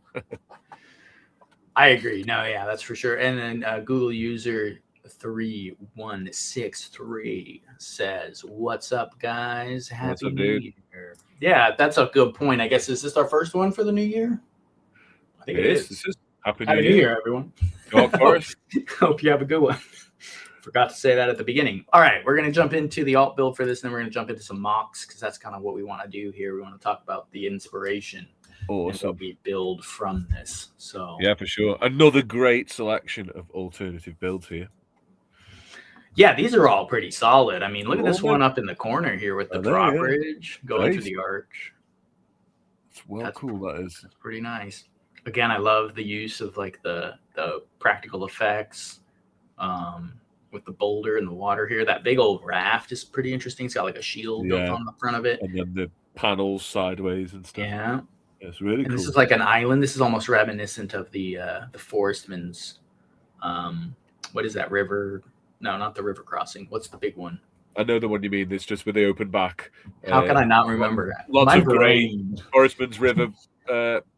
Speaker 1: I agree. No, yeah, that's for sure. And then Google user 3163 says, "What's up, guys? Happy New Year." Yeah, that's a good point. I guess, is this our first one for the new year? I think it is.
Speaker 2: This is Happy
Speaker 1: New Year, everyone.
Speaker 2: Of course.
Speaker 1: Hope you have a good one. Forgot to say that at the beginning. All right, we're going to jump into the alt build for this, and then we're going to jump into some mocks, because that's kind of what we want to do here. We want to talk about the inspiration.
Speaker 2: Awesome.
Speaker 1: And we build from this. So
Speaker 2: yeah, for sure. Another great selection of alternative builds here.
Speaker 1: Yeah, these are all pretty solid. I mean, look at this one up in the corner here with the drawbridge going through the arch.
Speaker 2: It's cool. That is.
Speaker 1: That's pretty nice. Again, I love the use of like the practical effects with the boulder and the water here. That big old raft is pretty interesting. It's got like a shield built on the front of it,
Speaker 2: and then the panels sideways and stuff.
Speaker 1: Yeah,
Speaker 2: it's really cool.
Speaker 1: This is like an island. This is almost reminiscent of the Forestman's. What is that river? No, not the river crossing. What's the big one?
Speaker 2: I know the one you mean. It's just with the open back.
Speaker 1: How can I not remember that?
Speaker 2: Lots of great Forestman's River.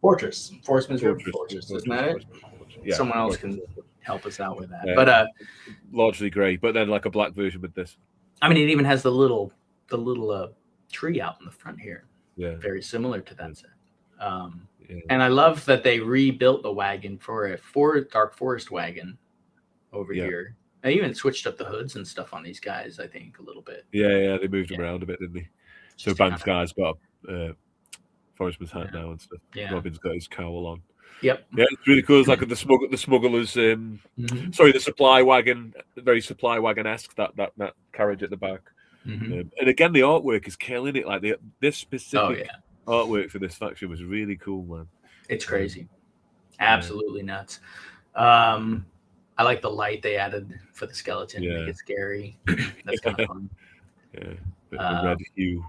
Speaker 1: Fortress. Forestman's River Fortress. Isn't that it? Yeah, someone else can help us out with that. But
Speaker 2: largely grey, but then like a black version with this.
Speaker 1: I mean, it even has the little tree out in the front here.
Speaker 2: Yeah.
Speaker 1: Very similar to that set. And I love that they rebuilt the wagon for a Dark Forest wagon over here. They even switched up the hoods and stuff on these guys, I think, a little bit.
Speaker 2: Yeah, they moved them around a bit, didn't they? So Banskai's got a Forestman's hat now and stuff.
Speaker 1: Yeah.
Speaker 2: Robin's got his cowl on.
Speaker 1: Yep.
Speaker 2: Yeah, it's really cool. It's like the smugglers. Sorry, the supply wagon, very supply wagon-esque. That carriage at the back. And again, the artwork is killing it. Like this specific artwork for this faction was really cool, man.
Speaker 1: It's crazy, absolutely nuts. I like the light they added for the skeleton to make it scary. That's kind of fun.
Speaker 2: Yeah, the red hue.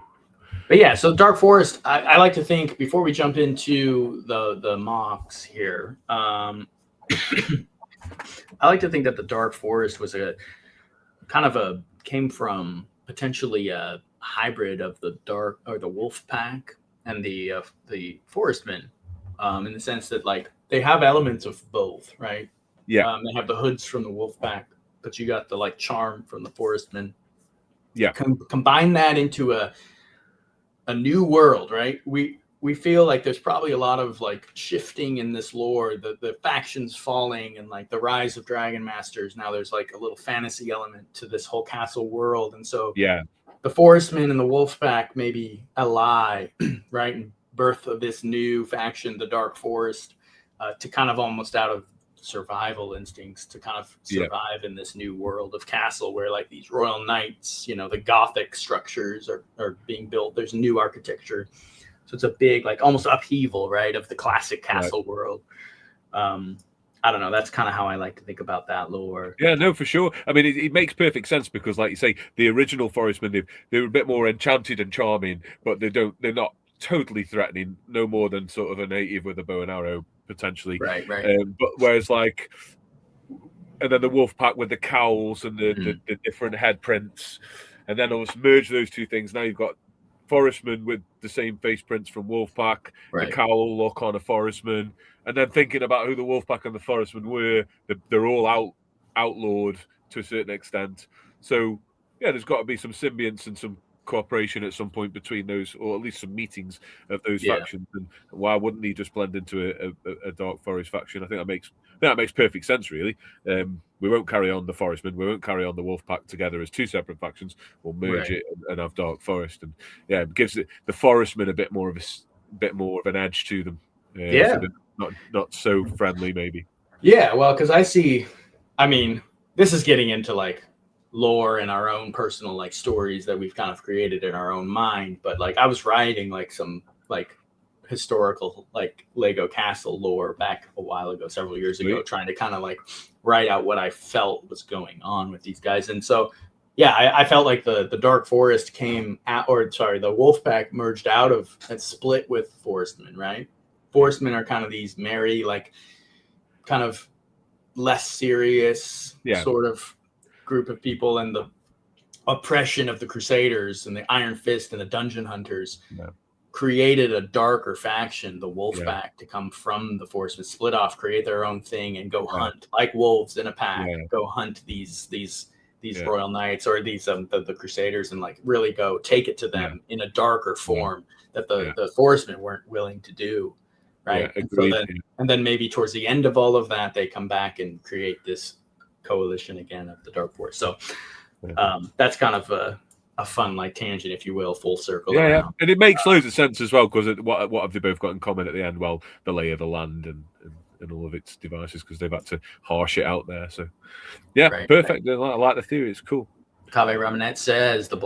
Speaker 1: But yeah, so Dark Forest, I like to think, before we jump into the mocks here, I like to think that the Dark Forest was came from potentially a hybrid of the Wolf Pack and the Forestmen, in the sense that like they have elements of both, right?
Speaker 2: Yeah,
Speaker 1: they have the hoods from the Wolf Pack, but you got the like charm from the Forestmen.
Speaker 2: Yeah,
Speaker 1: combine that into a new world, right? We feel like there's probably a lot of like shifting in this lore, the factions falling and like the rise of Dragon Masters. Now there's like a little fantasy element to this whole castle world, and so the Forestmen and the Wolf Pack maybe ally, right, and birth of this new faction, the Dark Forest, to kind of almost out of survival instincts to kind of survive in this new world of castle where like these royal knights, the Gothic structures are being built. There's new architecture. So it's a big, like almost upheaval, right, of the classic castle world. I don't know. That's kind of how I like to think about that lore.
Speaker 2: Yeah, no, for sure. I mean, it makes perfect sense because, like you say, the original Forestmen, they're a bit more enchanted and charming, but they're not totally threatening, no more than sort of a native with a bow and arrow, potentially.
Speaker 1: Right.
Speaker 2: But whereas like, and then the Wolf Pack with the cowls and the different head prints, and then almost merge those two things. Now you've got Forestmen with the same face prints from Wolf Pack, the cowl look on a Forestman, and then thinking about who the Wolf Pack and the Forestmen were, they're all outlawed to a certain extent. So yeah, there's got to be some symbionts and some cooperation at some point between those, or at least some meetings of those factions. And why wouldn't he just blend into a Dark Forest faction? I think that makes perfect sense, really. We won't carry on the Forestmen, we won't carry on the Wolf Pack together as two separate factions. We'll merge it and have Dark Forest, and it gives the Forestmen a bit more of an edge to them. So not so friendly, maybe.
Speaker 1: Yeah, well, because I mean, this is getting into like lore and our own personal like stories that we've kind of created in our own mind. But like I was writing like some like historical like Lego castle lore back a while ago, several years ago,
Speaker 2: Sweet.
Speaker 1: trying to kind of like write out what I felt was going on with these guys. And so yeah, I felt like the Dark Forest the Wolfpack merged out of and split with Forestmen, right? Forestmen are kind of these merry, like kind of less serious sort of group of people, and the oppression of the Crusaders and the Iron Fist and the Dungeon Hunters created a darker faction, the Wolfpack, to come from the Forestmen, split off, create their own thing, and go hunt like wolves in a pack. Go hunt these Royal Knights or these the Crusaders, and like really go take it to them in a darker form that the Forestmen weren't willing to do. Right. And then maybe towards the end of all of that, they come back and create this coalition again of the Dark Forest. So that's kind of a fun like tangent, if you will, full circle.
Speaker 2: Yeah. And it makes loads of sense as well, because what have they both got in common at the end? Well, the lay of the land and all of its devices, because they've had to harsh it out there. So perfect. I like the theory. It's cool.
Speaker 1: Kave Ramanet says the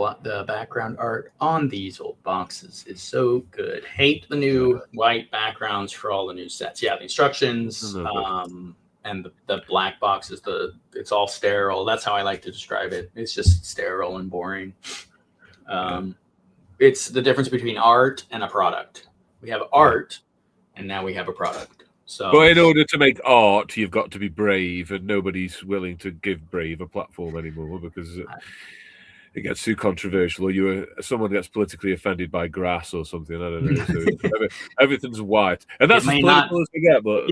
Speaker 1: background art on these old boxes is so good. Hate the new white backgrounds for all the new sets. Yeah, the instructions and the black boxes, it's all sterile. That's how I like to describe it. It's just sterile and boring. It's the difference between art and a product. We have art, and now we have a product. So,
Speaker 2: but in order to make art, you've got to be brave, and nobody's willing to give Brave a platform anymore because it gets too controversial, or someone gets politically offended by grass or something. I don't know. So everything's white, and that's as political as we get. But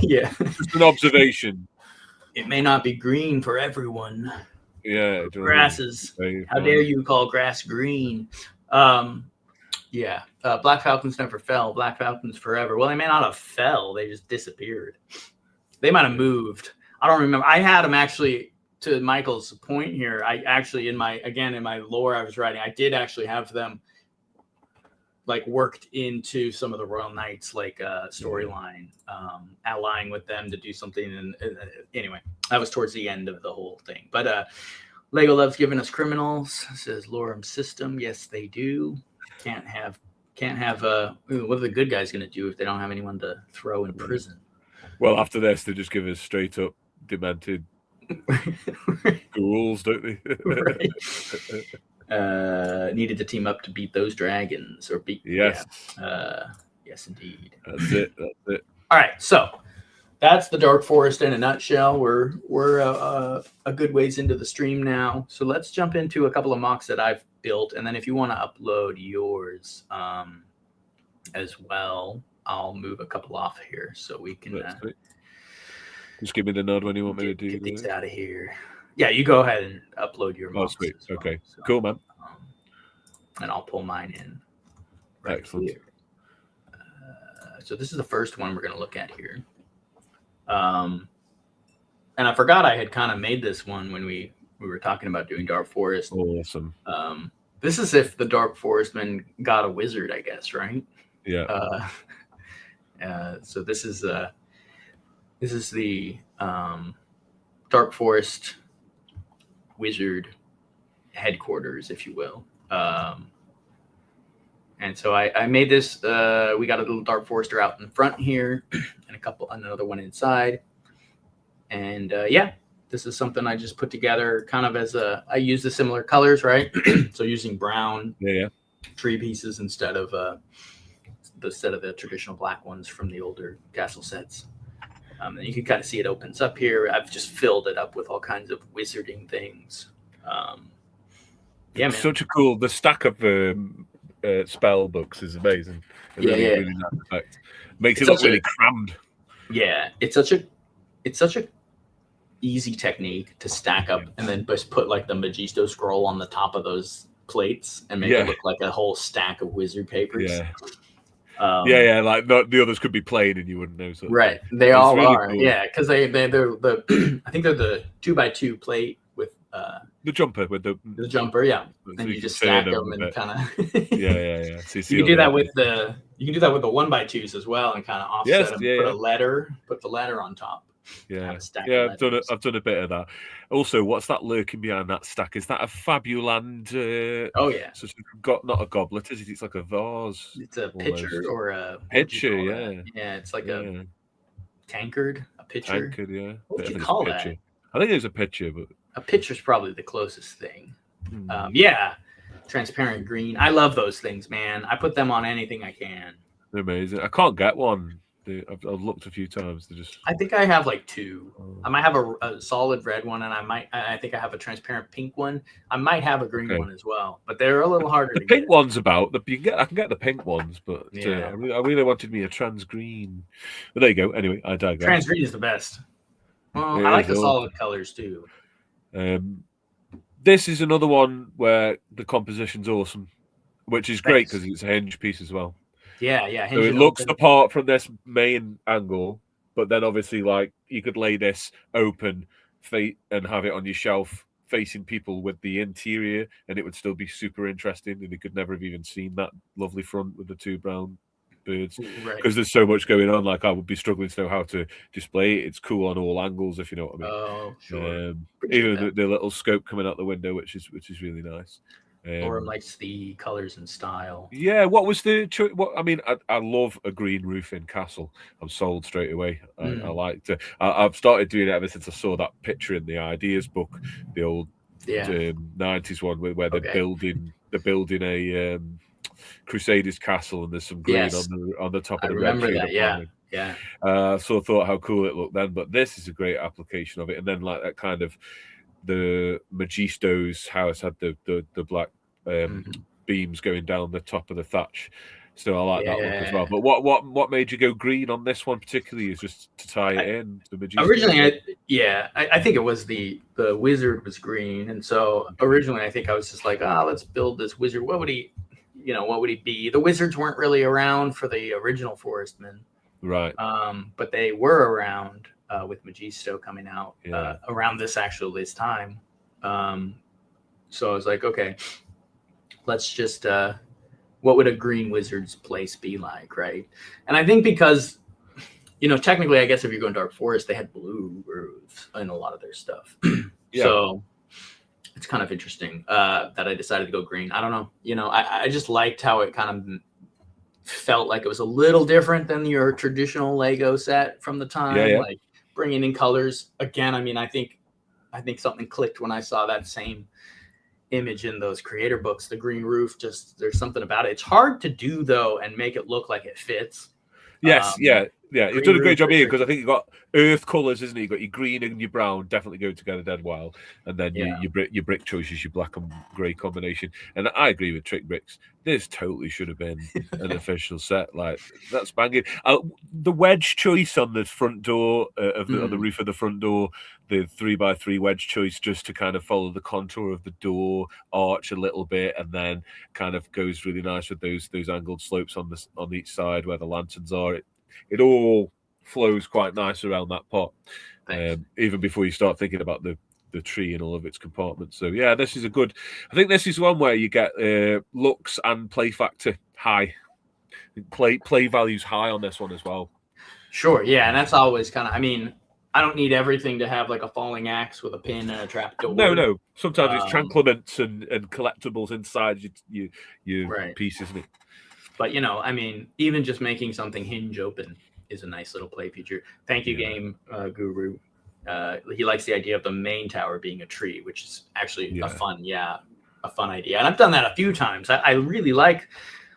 Speaker 1: yeah,
Speaker 2: just an observation.
Speaker 1: It may not be green for everyone.
Speaker 2: Yeah,
Speaker 1: grasses. How dare you call grass green? Black Falcons never fell. Black Falcons forever. Well, they may not have fell. They just disappeared. They might have moved. I don't remember. I had them actually, to Michael's point here, I actually, in my lore I was writing, I did actually have them like worked into some of the Royal Knights, like storyline, allying with them to do something. And anyway, that was towards the end of the whole thing. But Lego loves giving us criminals, says Lorem System. Yes, they do. Can't have what are the good guys going to do if they don't have anyone to throw in prison?
Speaker 2: Well, after this, they just give us straight up demented ghouls, don't they?
Speaker 1: Right. Needed to team up to beat those dragons, or beat.
Speaker 2: Yes.
Speaker 1: Yes, indeed.
Speaker 2: That's it.
Speaker 1: All right, so that's the Dark Forest in a nutshell. We're a good ways into the stream now, so let's jump into a couple of mocks that I've built, and then if you want to upload yours as well, I'll move a couple off here so we can
Speaker 2: just give me the nod when you want me to do
Speaker 1: get these out of here. Yeah, you go ahead and upload your mocks.
Speaker 2: Sweet.
Speaker 1: Well.
Speaker 2: Okay,
Speaker 1: so,
Speaker 2: cool, man.
Speaker 1: And I'll pull mine in.
Speaker 2: Excellent.
Speaker 1: Here. So this is the first one we're going to look at here. And I forgot I had kind of made this one when we were talking about doing Dark Forest.
Speaker 2: Awesome.
Speaker 1: This is if the Dark Forestman got a wizard, I guess, right?
Speaker 2: Yeah.
Speaker 1: So this is the Dark Forest wizard headquarters, if you will. And so I made this. We got a little Dark Forester out in front here, and another one inside. And this is something I just put together kind of as I use the similar colors, right? So using brown tree pieces instead of the traditional black ones from the older castle sets. And you can kind of see it opens up here. I've just filled it up with all kinds of wizarding things. Man.
Speaker 2: Such a cool, the stack of spell books is amazing. Really nice effect. Makes it look really crammed.
Speaker 1: Yeah, it's such a easy technique to stack up and then just put like the Magisto scroll on the top of those plates and make it look like a whole stack of wizard papers.
Speaker 2: Like the others could be plain and you wouldn't know. So
Speaker 1: right, they all really are. Cool. Yeah, because they're the I think they're the 2x2 plate with
Speaker 2: the jumper with the
Speaker 1: jumper. Yeah, and you just stack them and kind of
Speaker 2: So
Speaker 1: you can do that with You can do that with the 1x2s as well, and kind of offset
Speaker 2: Yes,
Speaker 1: them.
Speaker 2: yeah,
Speaker 1: Put the letter on top.
Speaker 2: yeah,
Speaker 1: Have a stack
Speaker 2: yeah.
Speaker 1: of letters.
Speaker 2: I've done a bit of that. Also, what's that lurking behind that stack? Is that a Fabuland?
Speaker 1: Oh yeah,
Speaker 2: Sort of got not a goblet, is it? It's like a vase
Speaker 1: it's a pitcher
Speaker 2: almost.
Speaker 1: or a what would you
Speaker 2: Pitcher,
Speaker 1: call that?
Speaker 2: yeah,
Speaker 1: Yeah, it's like a
Speaker 2: yeah.
Speaker 1: tankard, a pitcher.
Speaker 2: Tankard, yeah.
Speaker 1: What
Speaker 2: I
Speaker 1: would you
Speaker 2: think it's
Speaker 1: call
Speaker 2: pitcher.
Speaker 1: that?
Speaker 2: I think it's a pitcher, but
Speaker 1: A pitcher's probably the closest thing.
Speaker 2: hmm,
Speaker 1: Yeah, transparent green. I love those things, man. I put them on anything I can.
Speaker 2: they're amazing. I can't get one. I've looked a few times. They're just.
Speaker 1: I think I have like two.
Speaker 2: Oh,
Speaker 1: I might have a solid red one, and I think I have a transparent pink one. I might have a green
Speaker 2: okay.
Speaker 1: one as well, but they're a little harder
Speaker 2: The
Speaker 1: to
Speaker 2: pink
Speaker 1: get.
Speaker 2: one's about. I can get the pink ones, but
Speaker 1: Yeah.
Speaker 2: I really wanted me a trans green. But there you go. Anyway, I digress.
Speaker 1: Trans green is the best. Well,
Speaker 2: It
Speaker 1: I like
Speaker 2: is
Speaker 1: the
Speaker 2: awesome.
Speaker 1: solid colors too.
Speaker 2: This is another one where the composition's awesome, which is great
Speaker 1: Thanks.
Speaker 2: because it's a hinge piece as well.
Speaker 1: Yeah.
Speaker 2: So it looks apart from this main angle, but then obviously, like, you could lay this open and have it on your shelf facing people with the interior, and it would still be super interesting, and you could never have even seen that lovely front with the two brown birds
Speaker 1: right.
Speaker 2: because there's so much going on. Like, I would be struggling to know how to display it. It's cool on all angles, if you know what I mean.
Speaker 1: Oh, sure.
Speaker 2: Even the little scope coming out the window, which is really nice.
Speaker 1: Laura likes the colors and style.
Speaker 2: Yeah, what was the what? I mean, I love a green roof in Castle. I'm sold straight away. I like to. I've started doing it ever since I saw that picture in the ideas book, the old 90s one where they're building a Crusaders castle, and there's some green on the top of the red.
Speaker 1: I remember that. Yeah.
Speaker 2: So I thought how cool it looked then, but this is a great application of it. And then like that kind of the Magisto's house had the black beams going down the top of the thatch. So I like that look as well. But what made you go green on this one particularly is just to tie it in to Magisto?
Speaker 1: Originally, I think it was the wizard was green, and so originally I think I was just like, let's build this wizard. What would he be? The wizards weren't really around for the original Forestman,
Speaker 2: right?
Speaker 1: But they were around with Magisto coming out around this time. So I was like, okay, let's just what would a green wizard's place be like, right? And I think because technically, I guess if you're going Dark Forest, they had blue roofs in a lot of their stuff. So it's kind of interesting that I decided to go green. I don't know. I just liked how it kind of felt like it was a little different than your traditional Lego set from the time. Like bringing in colors again. I mean, I think something clicked when I saw that same image in those creator books. The green roof, just there's something about it. It's hard to do though and make it look like it fits.
Speaker 2: Yes, you've done a great job here because I think you've got earth colours, isn't it? You've got your green and your brown definitely go together dead well, and then your brick choices, your black and grey combination. And I agree with Trick Bricks. This totally should have been an official set. Like, that's banging. The wedge choice on the front door on the roof of the front door, the 3x3 wedge choice, just to kind of follow the contour of the door arch a little bit, and then kind of goes really nice with those angled slopes on each side where the lanterns are. It all flows quite nice around that pot, even before you start thinking about the tree and all of its compartments. So yeah, this is I think this is one where you get looks and play factor high. Play values high on this one as well.
Speaker 1: Sure, yeah, and that's always kind of. I mean, I don't need everything to have like a falling axe with a pin and a trap door.
Speaker 2: No. Sometimes it's tranclements and collectibles inside your piece, isn't it?
Speaker 1: But I mean, even just making something hinge open is a nice little play feature. Thank you, Game Guru. He likes the idea of the main tower being a tree, which is actually a fun idea. And I've done that a few times. I really like.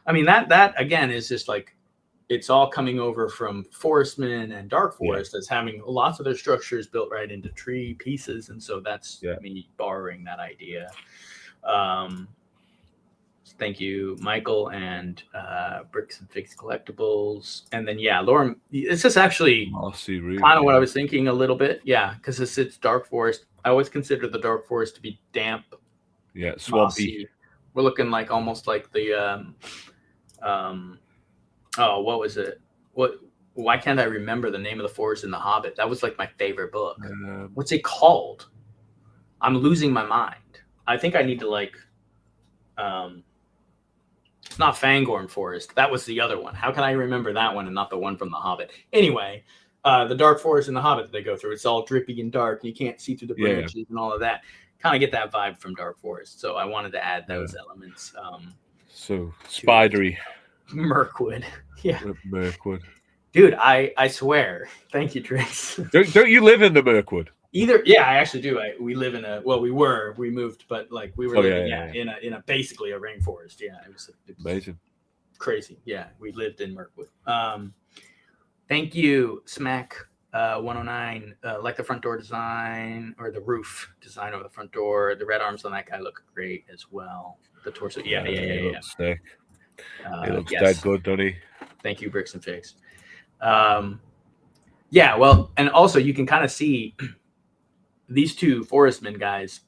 Speaker 1: I mean, that again is just like it's all coming over from Forestman and Dark Forest as having lots of their structures built right into tree pieces, and so that's me borrowing that idea. Thank you, Michael, and Bricks and Fix Collectibles. And then, Laura, this is actually kind of what I was thinking a little bit. Yeah, because it's Dark Forest. I always consider the Dark Forest to be damp.
Speaker 2: Yeah, swampy.
Speaker 1: Mossy. We're looking like almost like the, what was it? Why can't I remember the name of the forest in The Hobbit? That was like my favorite book. What's it called? I'm losing my mind. I think I need to It's not Fangorn Forest. That was the other one. How can I remember that one and not the one from The Hobbit? Anyway, the Dark Forest and The Hobbit that they go through, it's all drippy and dark. You can't see through the branches and all of that. Kind of get that vibe from Dark Forest. So I wanted to add those elements.
Speaker 2: So spidery.
Speaker 1: Mirkwood. Yeah.
Speaker 2: Mirkwood.
Speaker 1: Dude, I swear. Thank you, Trace.
Speaker 2: Don't you live in the Mirkwood?
Speaker 1: Yeah, I actually do. We live in we moved, but like we were living in a basically a rainforest. Yeah, it was
Speaker 2: amazing,
Speaker 1: crazy. Yeah, we lived in Mirkwood. Thank you, Smack 109. Like the front door design or the roof design of the front door. The red arms on that guy look great as well. The torso, yeah.
Speaker 2: Sick. He looks dead good, doesn't he?
Speaker 1: Thank you, Bricks and Figs. Yeah, well, and also you can kind of see these two Forestman guys.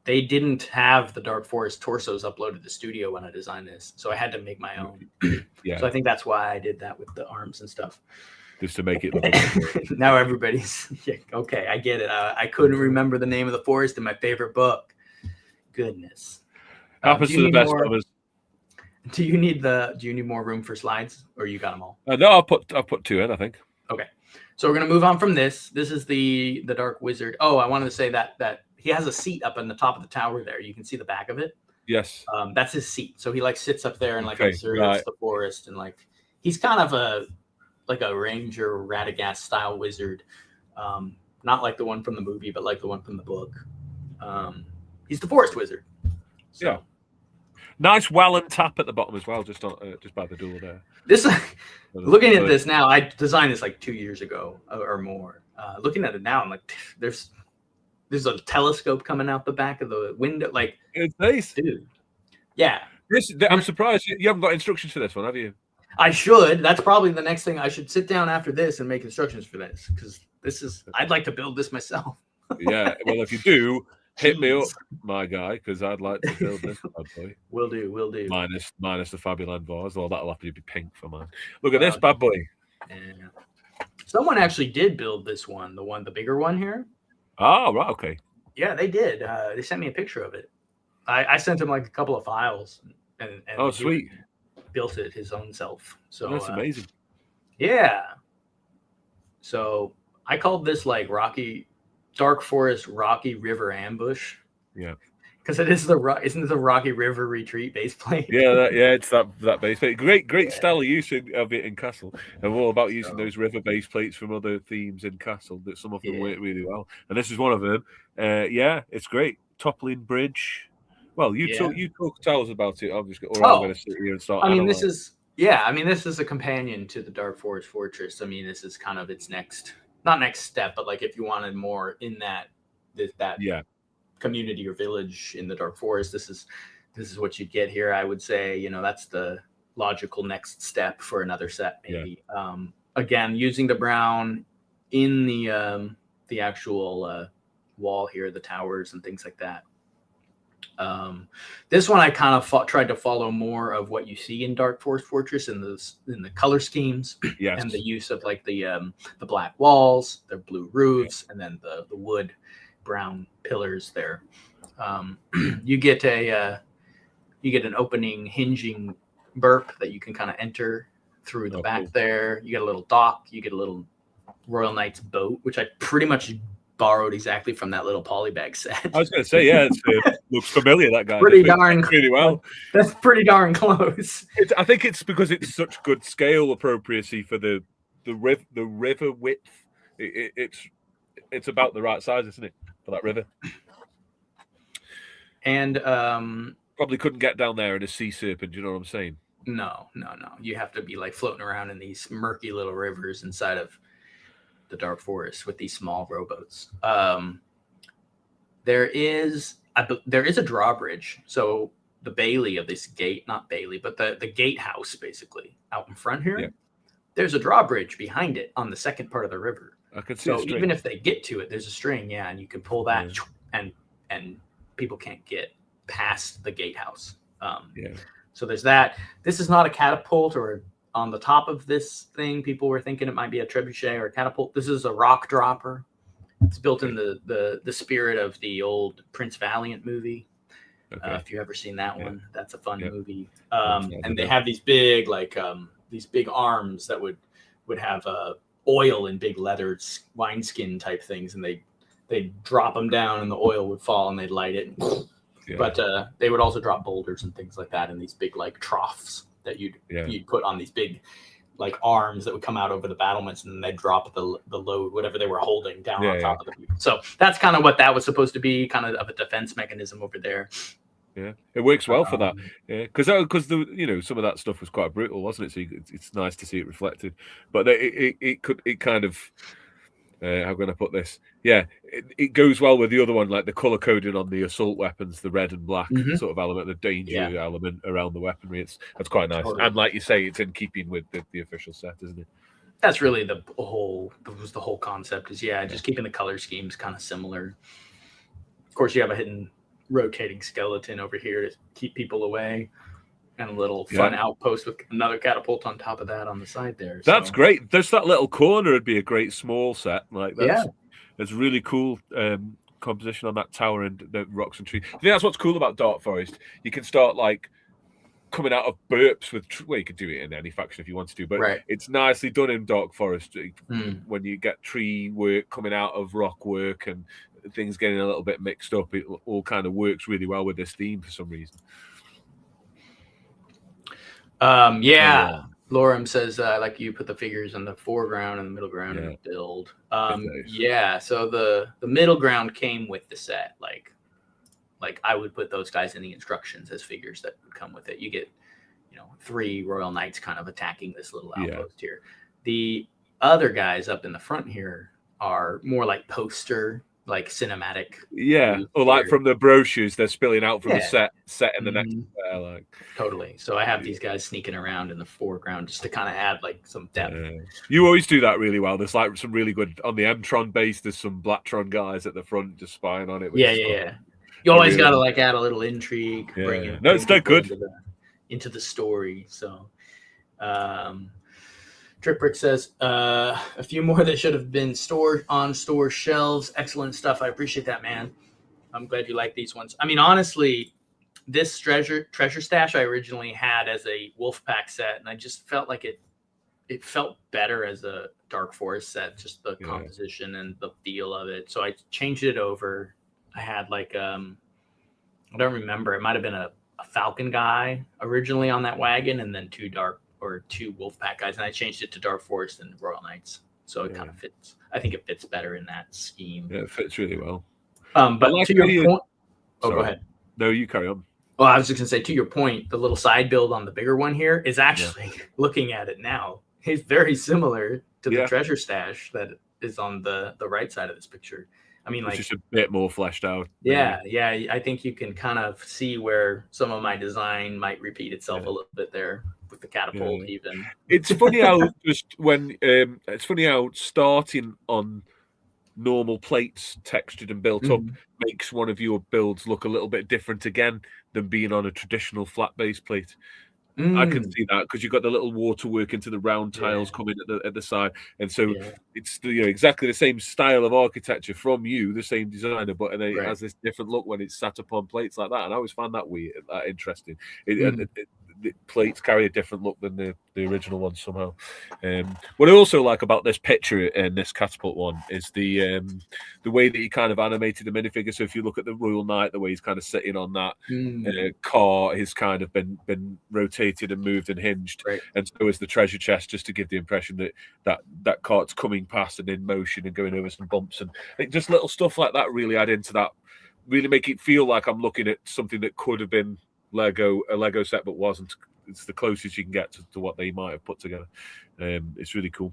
Speaker 1: They didn't have the Dark Forest torsos uploaded to the studio when I designed this, so I had to make my own.
Speaker 2: Yeah.
Speaker 1: So I think that's why I did that with the arms and stuff.
Speaker 2: Just to make it look
Speaker 1: now everybody's okay. I get it. I couldn't remember the name of the forest in my favorite book. Goodness.
Speaker 2: Happens to the best of us.
Speaker 1: Do you need more room for slides, or you got them all?
Speaker 2: No, I'll put 2 in, I think.
Speaker 1: Okay, so we're gonna move on from this. This is the Dark Wizard. Oh, I wanted to say that he has a seat up on the top of the tower there. You can see the back of it.
Speaker 2: Yes.
Speaker 1: That's his seat. So he like sits up there and like observes the forest, and like he's kind of a ranger Radagast style wizard. Not like the one from the movie, but like the one from the book. He's the forest wizard. So.
Speaker 2: Yeah. Nice Wallen tap at the bottom as well, just by the door there.
Speaker 1: This, looking at this now, I designed this like 2 years ago or more. Looking at it now, I'm like, there's a telescope coming out the back of the window. Like,
Speaker 2: it's nice,
Speaker 1: dude. Yeah.
Speaker 2: I'm surprised you haven't got instructions for this one, have you?
Speaker 1: I should. That's probably the next thing. I should sit down after this and make instructions for this, because I'd like to build this myself.
Speaker 2: Yeah. Well, if you do, hit me up, my guy, because I'd like to build this bad boy.
Speaker 1: Will do.
Speaker 2: Minus the Fabuland vase, or that'll have to be pink for mine. Look at this bad boy.
Speaker 1: Yeah. Someone actually did build this one, the bigger one here.
Speaker 2: Oh, right, okay.
Speaker 1: Yeah, they did. They sent me a picture of it. I sent him like a couple of files, and
Speaker 2: sweet.
Speaker 1: Built it his own self. So
Speaker 2: that's amazing.
Speaker 1: Yeah. So I called this like Dark Forest Rocky River Ambush.
Speaker 2: Yeah.
Speaker 1: Because isn't it the Rocky River Retreat base plate?
Speaker 2: Yeah, it's that base plate. Great style of use of it in Castle. And we're all about using those river base plates from other themes in Castle. That some of them work really well, and this is one of them. It's great. Toppling bridge. Well, you tell us about it, obviously, or I'm going to sit here and start.
Speaker 1: This is a companion to the Dark Forest Fortress. I mean, this is kind of its not next step, but like if you wanted more in that community or village in the Dark Forest, this is what you'd get here. I would say, that's the logical next step for another set, maybe. Yeah. Again, using the brown in the actual wall here, the towers and things like that. This one I kind of tried to follow more of what you see in Dark Forest Fortress in the color schemes, and the use of like the black walls, the blue roofs, and then the wood brown pillars there. You get an opening hinging burp that you can kind of enter through the back there. You get a little dock. You get a little Royal Knight's boat, which I pretty much borrowed exactly from that little polybag set.
Speaker 2: I was going to say, it looks familiar. That guy
Speaker 1: pretty darn
Speaker 2: really well.
Speaker 1: That's pretty darn close.
Speaker 2: I think it's because it's such good scale appropriacy for the river width. It's about the right size, isn't it, for that river?
Speaker 1: And
Speaker 2: probably couldn't get down there in a sea serpent. Do you know what I'm saying?
Speaker 1: No. You have to be like floating around in these murky little rivers inside of the Dark Forest with these small rowboats. There is a drawbridge. So the bailey of this gate, not bailey, but the gatehouse basically out in front here. Yeah. There's a drawbridge behind it on the second part of the river.
Speaker 2: I could see. So
Speaker 1: even if they get to it, there's a string, and you can pull that, and people can't get past the gatehouse. So there's that. This is not a catapult or on the top of this thing. People were thinking it might be a trebuchet or a catapult. This is a rock dropper. It's built in the spirit of the old Prince Valiant movie.
Speaker 2: Okay.
Speaker 1: If you've ever seen that one, that's a fun movie.
Speaker 2: That's
Speaker 1: And they have these big these big arms that would have oil and big leather wineskin type things, and they'd drop them down, and the oil would fall, and they'd light it. But they would also drop boulders and things like that in these big like troughs that you'd put on these big like arms that would come out over the battlements, and then they'd drop the load, whatever they were holding, down on top of the people. So that's kind of what that was supposed to be, kind of a defense mechanism over there.
Speaker 2: Yeah, it works well for that. Yeah, because the some of that stuff was quite brutal, wasn't it? So it's nice to see it reflected. But it kind of how can I put this? Yeah, it goes well with the other one, like the color coding on the assault weapons, the red and black sort of element, the danger element around the weaponry. That's quite nice. Totally. And like you say, it's in keeping with the official set, isn't it?
Speaker 1: That's really the whole concept is just keeping the color schemes kind of similar. Of course, you have a hidden rotating skeleton over here to keep people away, and a little fun outpost with another catapult on top of that on the side there.
Speaker 2: That's great. There's that little corner would be a great small set. Like that's really cool composition on that tower and the rocks and trees. I think that's what's cool about Dark Forest. You can start like coming out of burps with you could do it in any faction if you wanted to, but it's nicely done in Dark Forest when you get tree work coming out of rock work and things getting a little bit mixed up. It all kind of works really well with this theme for some reason.
Speaker 1: Lorem says like you put the figures in the foreground and the middle ground in the build. So the middle ground came with the set. Like I would put those guys in the instructions as figures that would come with it. You get 3 Royal Knights kind of attacking this little outpost here. The other guys up in the front here are more like poster, like cinematic.
Speaker 2: Or like from the brochures, they're spilling out from the set in the next
Speaker 1: Totally. So I have these guys sneaking around in the foreground just to kind of add like some depth.
Speaker 2: You always do that really well. There's like some really good on the M-Tron base. There's some Blacktron guys at the front just spying on it.
Speaker 1: You always got to like add a little intrigue. Bring
Speaker 2: it's not good
Speaker 1: into the story. So Trickbrick says a few more that should have been stored on store shelves. Excellent stuff. I appreciate that, man. I'm glad you like these ones. I mean, honestly, this treasure stash I originally had as a Wolfpack set, and I just felt like it felt better as a Dark Forest set, just the composition and the feel of it. So I changed it over. I had like I don't remember. It might have been a Falcon guy originally on that wagon, and then 2 Wolfpack guys, and I changed it to Dark Forest and Royal Knights. So it kind of fits. I think it fits better in that scheme.
Speaker 2: Yeah, it fits really well.
Speaker 1: But like to your point, go ahead.
Speaker 2: No, you carry on.
Speaker 1: Well, I was just gonna say, to your point, the little side build on the bigger one here is actually looking at it now. It's very similar to the treasure stash that is on the right side of this picture. I mean,
Speaker 2: it's just a bit more fleshed out.
Speaker 1: Yeah. I think you can kind of see where some of my design might repeat itself a little bit there with the catapult. Even
Speaker 2: it's funny how it's funny how starting on normal plates, textured and built up, makes one of your builds look a little bit different again than being on a traditional flat base plate. I can see that because you've got the little waterwork into the round tiles coming at the side, and so it's exactly the same style of architecture from you, the same designer, but it has this different look when it's sat upon plates like that. And I always find that weird, interesting. The plates carry a different look than the original ones somehow. What I also like about this picture and this catapult one is the way that he kind of animated the minifigure. So if you look at the Royal Knight, the way he's kind of sitting on that car, he's kind of been rotated and moved and hinged, and so is the treasure chest, just to give the impression that cart's coming past and in motion and going over some bumps, and just little stuff like that really add into that, really make it feel like I'm looking at something that could have been a Lego set but wasn't. It's the closest you can get to what they might have put together. It's really cool.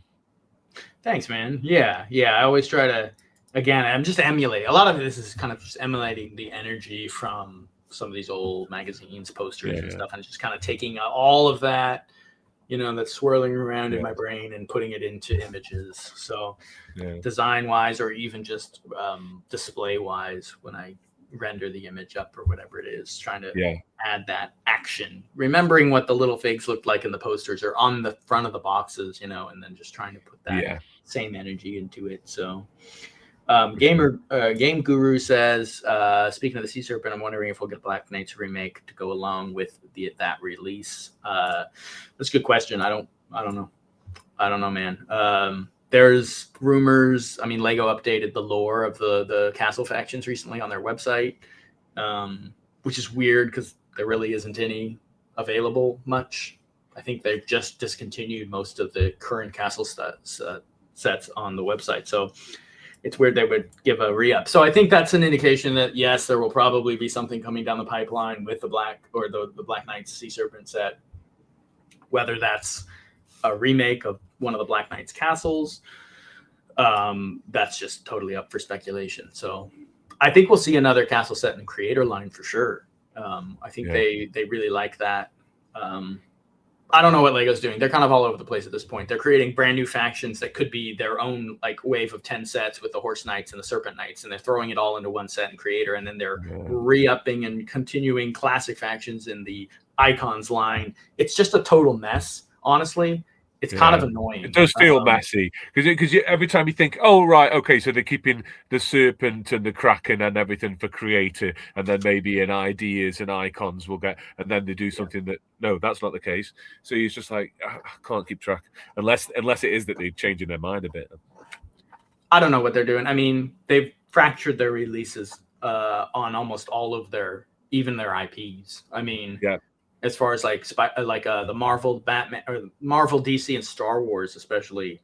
Speaker 1: Thanks, man. Yeah. I always try to, again, I'm just emulating. A lot of this is kind of just emulating the energy from some of these old magazines, posters and stuff, and just kind of taking all of that, that's swirling around in my brain and putting it into images. So design wise, or even just display wise, when I render the image up or whatever it is, trying to add that action, remembering what the little figs looked like in the posters or on the front of the boxes, and then just trying to put that same energy into it. So Game Guru says, speaking of the Sea Serpent, I'm wondering if we'll get Black Knights remake to go along with that release. That's a good question. I don't know, man. There's rumors. I mean, Lego updated the lore of the castle factions recently on their website, which is weird because there really isn't any available much. I think they've just discontinued most of the current castle sets on the website. So it's weird they would give a re-up. So I think that's an indication that, yes, there will probably be something coming down the pipeline with the Black Knights Sea Serpent set, whether that's a remake of one of the Black Knights castles. That's just totally up for speculation. So I think we'll see another castle set in creator line for sure. I think they really like that. I don't know what Lego's doing. They're kind of all over the place at this point. They're creating brand new factions that could be their own like wave of 10 sets with the Horse Knights and the Serpent Knights, and they're throwing it all into one set in creator, and then they're re-upping and continuing classic factions in the Icons line. It's just a total mess, honestly. It's kind of annoying.
Speaker 2: It does feel messy because every time you think, oh, right, okay, so they're keeping the Serpent and the Kraken and everything for creator, and then maybe in ideas and icons will get, and then they do something that, no, that's not the case. So it's just like, I can't keep track unless it is that they're changing their mind a bit.
Speaker 1: I don't know what they're doing. I mean, they've fractured their releases on almost all of their IPs. I mean, as far as like the Marvel, Batman, or Marvel, DC, and Star Wars, especially,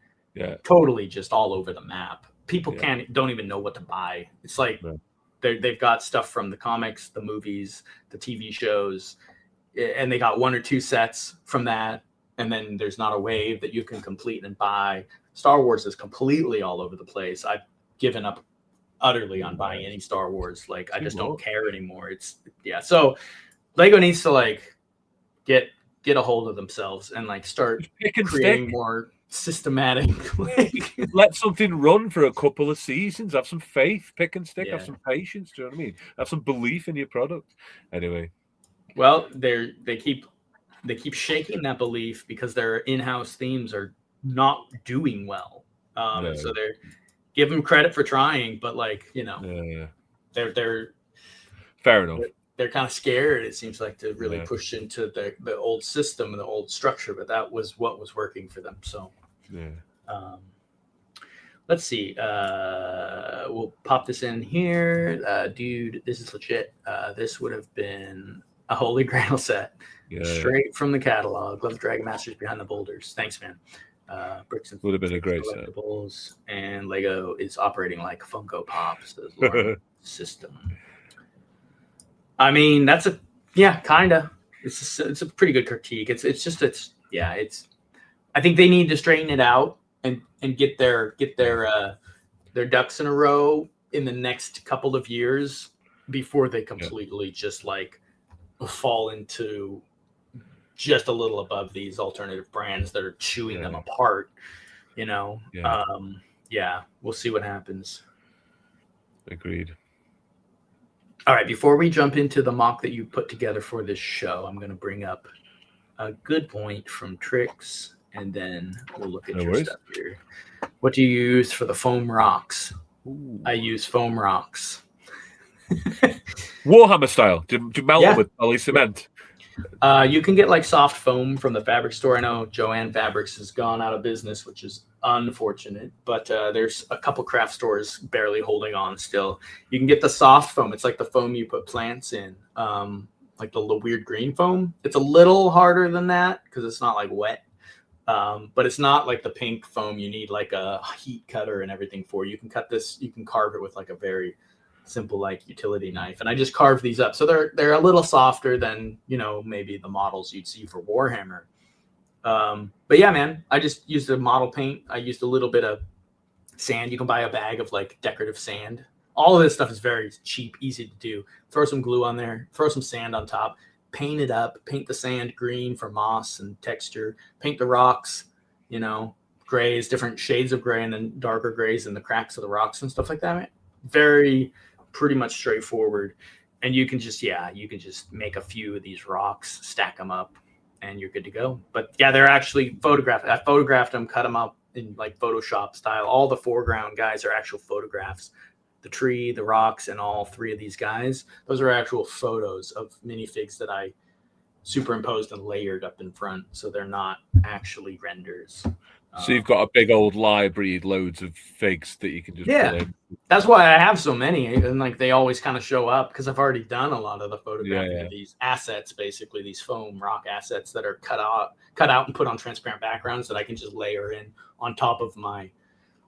Speaker 1: totally just all over the map. People don't even know what to buy. It's like they've got stuff from the comics, the movies, the TV shows, and they got one or two sets from that, and then there's not a wave that you can complete and buy. Star Wars is completely all over the place. I've given up utterly on buying any Star Wars. Like, I just don't care anymore. So Lego needs to like get a hold of themselves and like start creating more systematic.
Speaker 2: Let something run for a couple of seasons. Have some faith, pick and stick. Have some patience. Do you know what I mean? Have some belief in your product. Anyway,
Speaker 1: well, they keep shaking that belief because their in-house themes are not doing well. So they're give them credit for trying, but like they're
Speaker 2: fair enough.
Speaker 1: They're kind of scared, it seems like, to really push into the old system and the old structure, but that was what was working for them. So, let's see. We'll pop this in here. Dude, this is legit. This would have been a Holy Grail set straight from the catalog. Love Dragon Masters Behind the Boulders. Thanks, man. Bricks and
Speaker 2: would have been a great set.
Speaker 1: And Lego is operating like Funko Pops system. I mean, that's kind of. It's a pretty good critique. I think they need to straighten it out and get their ducks in a row in the next couple of years before they completely just like fall into just a little above these alternative brands that are chewing them apart. We'll see what happens.
Speaker 2: Agreed.
Speaker 1: All right, before we jump into the mock that you put together for this show, I'm going to bring up a good point from Trix, and then we'll look at your stuff here. What do you use for the foam rocks? Ooh. I use foam rocks.
Speaker 2: Warhammer style. Do you melt them with poly cement?
Speaker 1: You can get like soft foam from the fabric store. I know Joanne Fabrics has gone out of business, which is unfortunate, but there's a couple craft stores barely holding on still. You can get the soft foam. It's like the foam you put plants in, like the weird green foam. It's a little harder than that because it's not like wet, but it's not like the pink foam you need like a heat cutter and everything for. You can cut this, you can carve it with like a very simple like utility knife, and I just carved these up, so they're a little softer than maybe the models you'd see for Warhammer. But yeah, man, I just used a model paint. I used a little bit of sand. You can buy a bag of like decorative sand. All of this stuff is very cheap, easy to do. Throw some glue on there, throw some sand on top, paint it up, paint the sand green for moss and texture, paint the rocks, grays, different shades of gray, and then darker grays in the cracks of the rocks and stuff like that, man. Very pretty much straightforward. And you can just make a few of these rocks, stack them up, and you're good to go. But yeah, they're actually photographed. I photographed them, cut them up, in like Photoshop style. All the foreground guys are actual photographs. The tree, the rocks, and all three of these guys, those are actual photos of minifigs that I superimposed and layered up in front, so they're not actually renders.
Speaker 2: So you've got a big old library, loads of figs that you can just pull in.
Speaker 1: That's why I have so many, and like they always kind of show up because I've already done a lot of the photographing of these assets, basically these foam rock assets that are cut out and put on transparent backgrounds that I can just layer in on top of my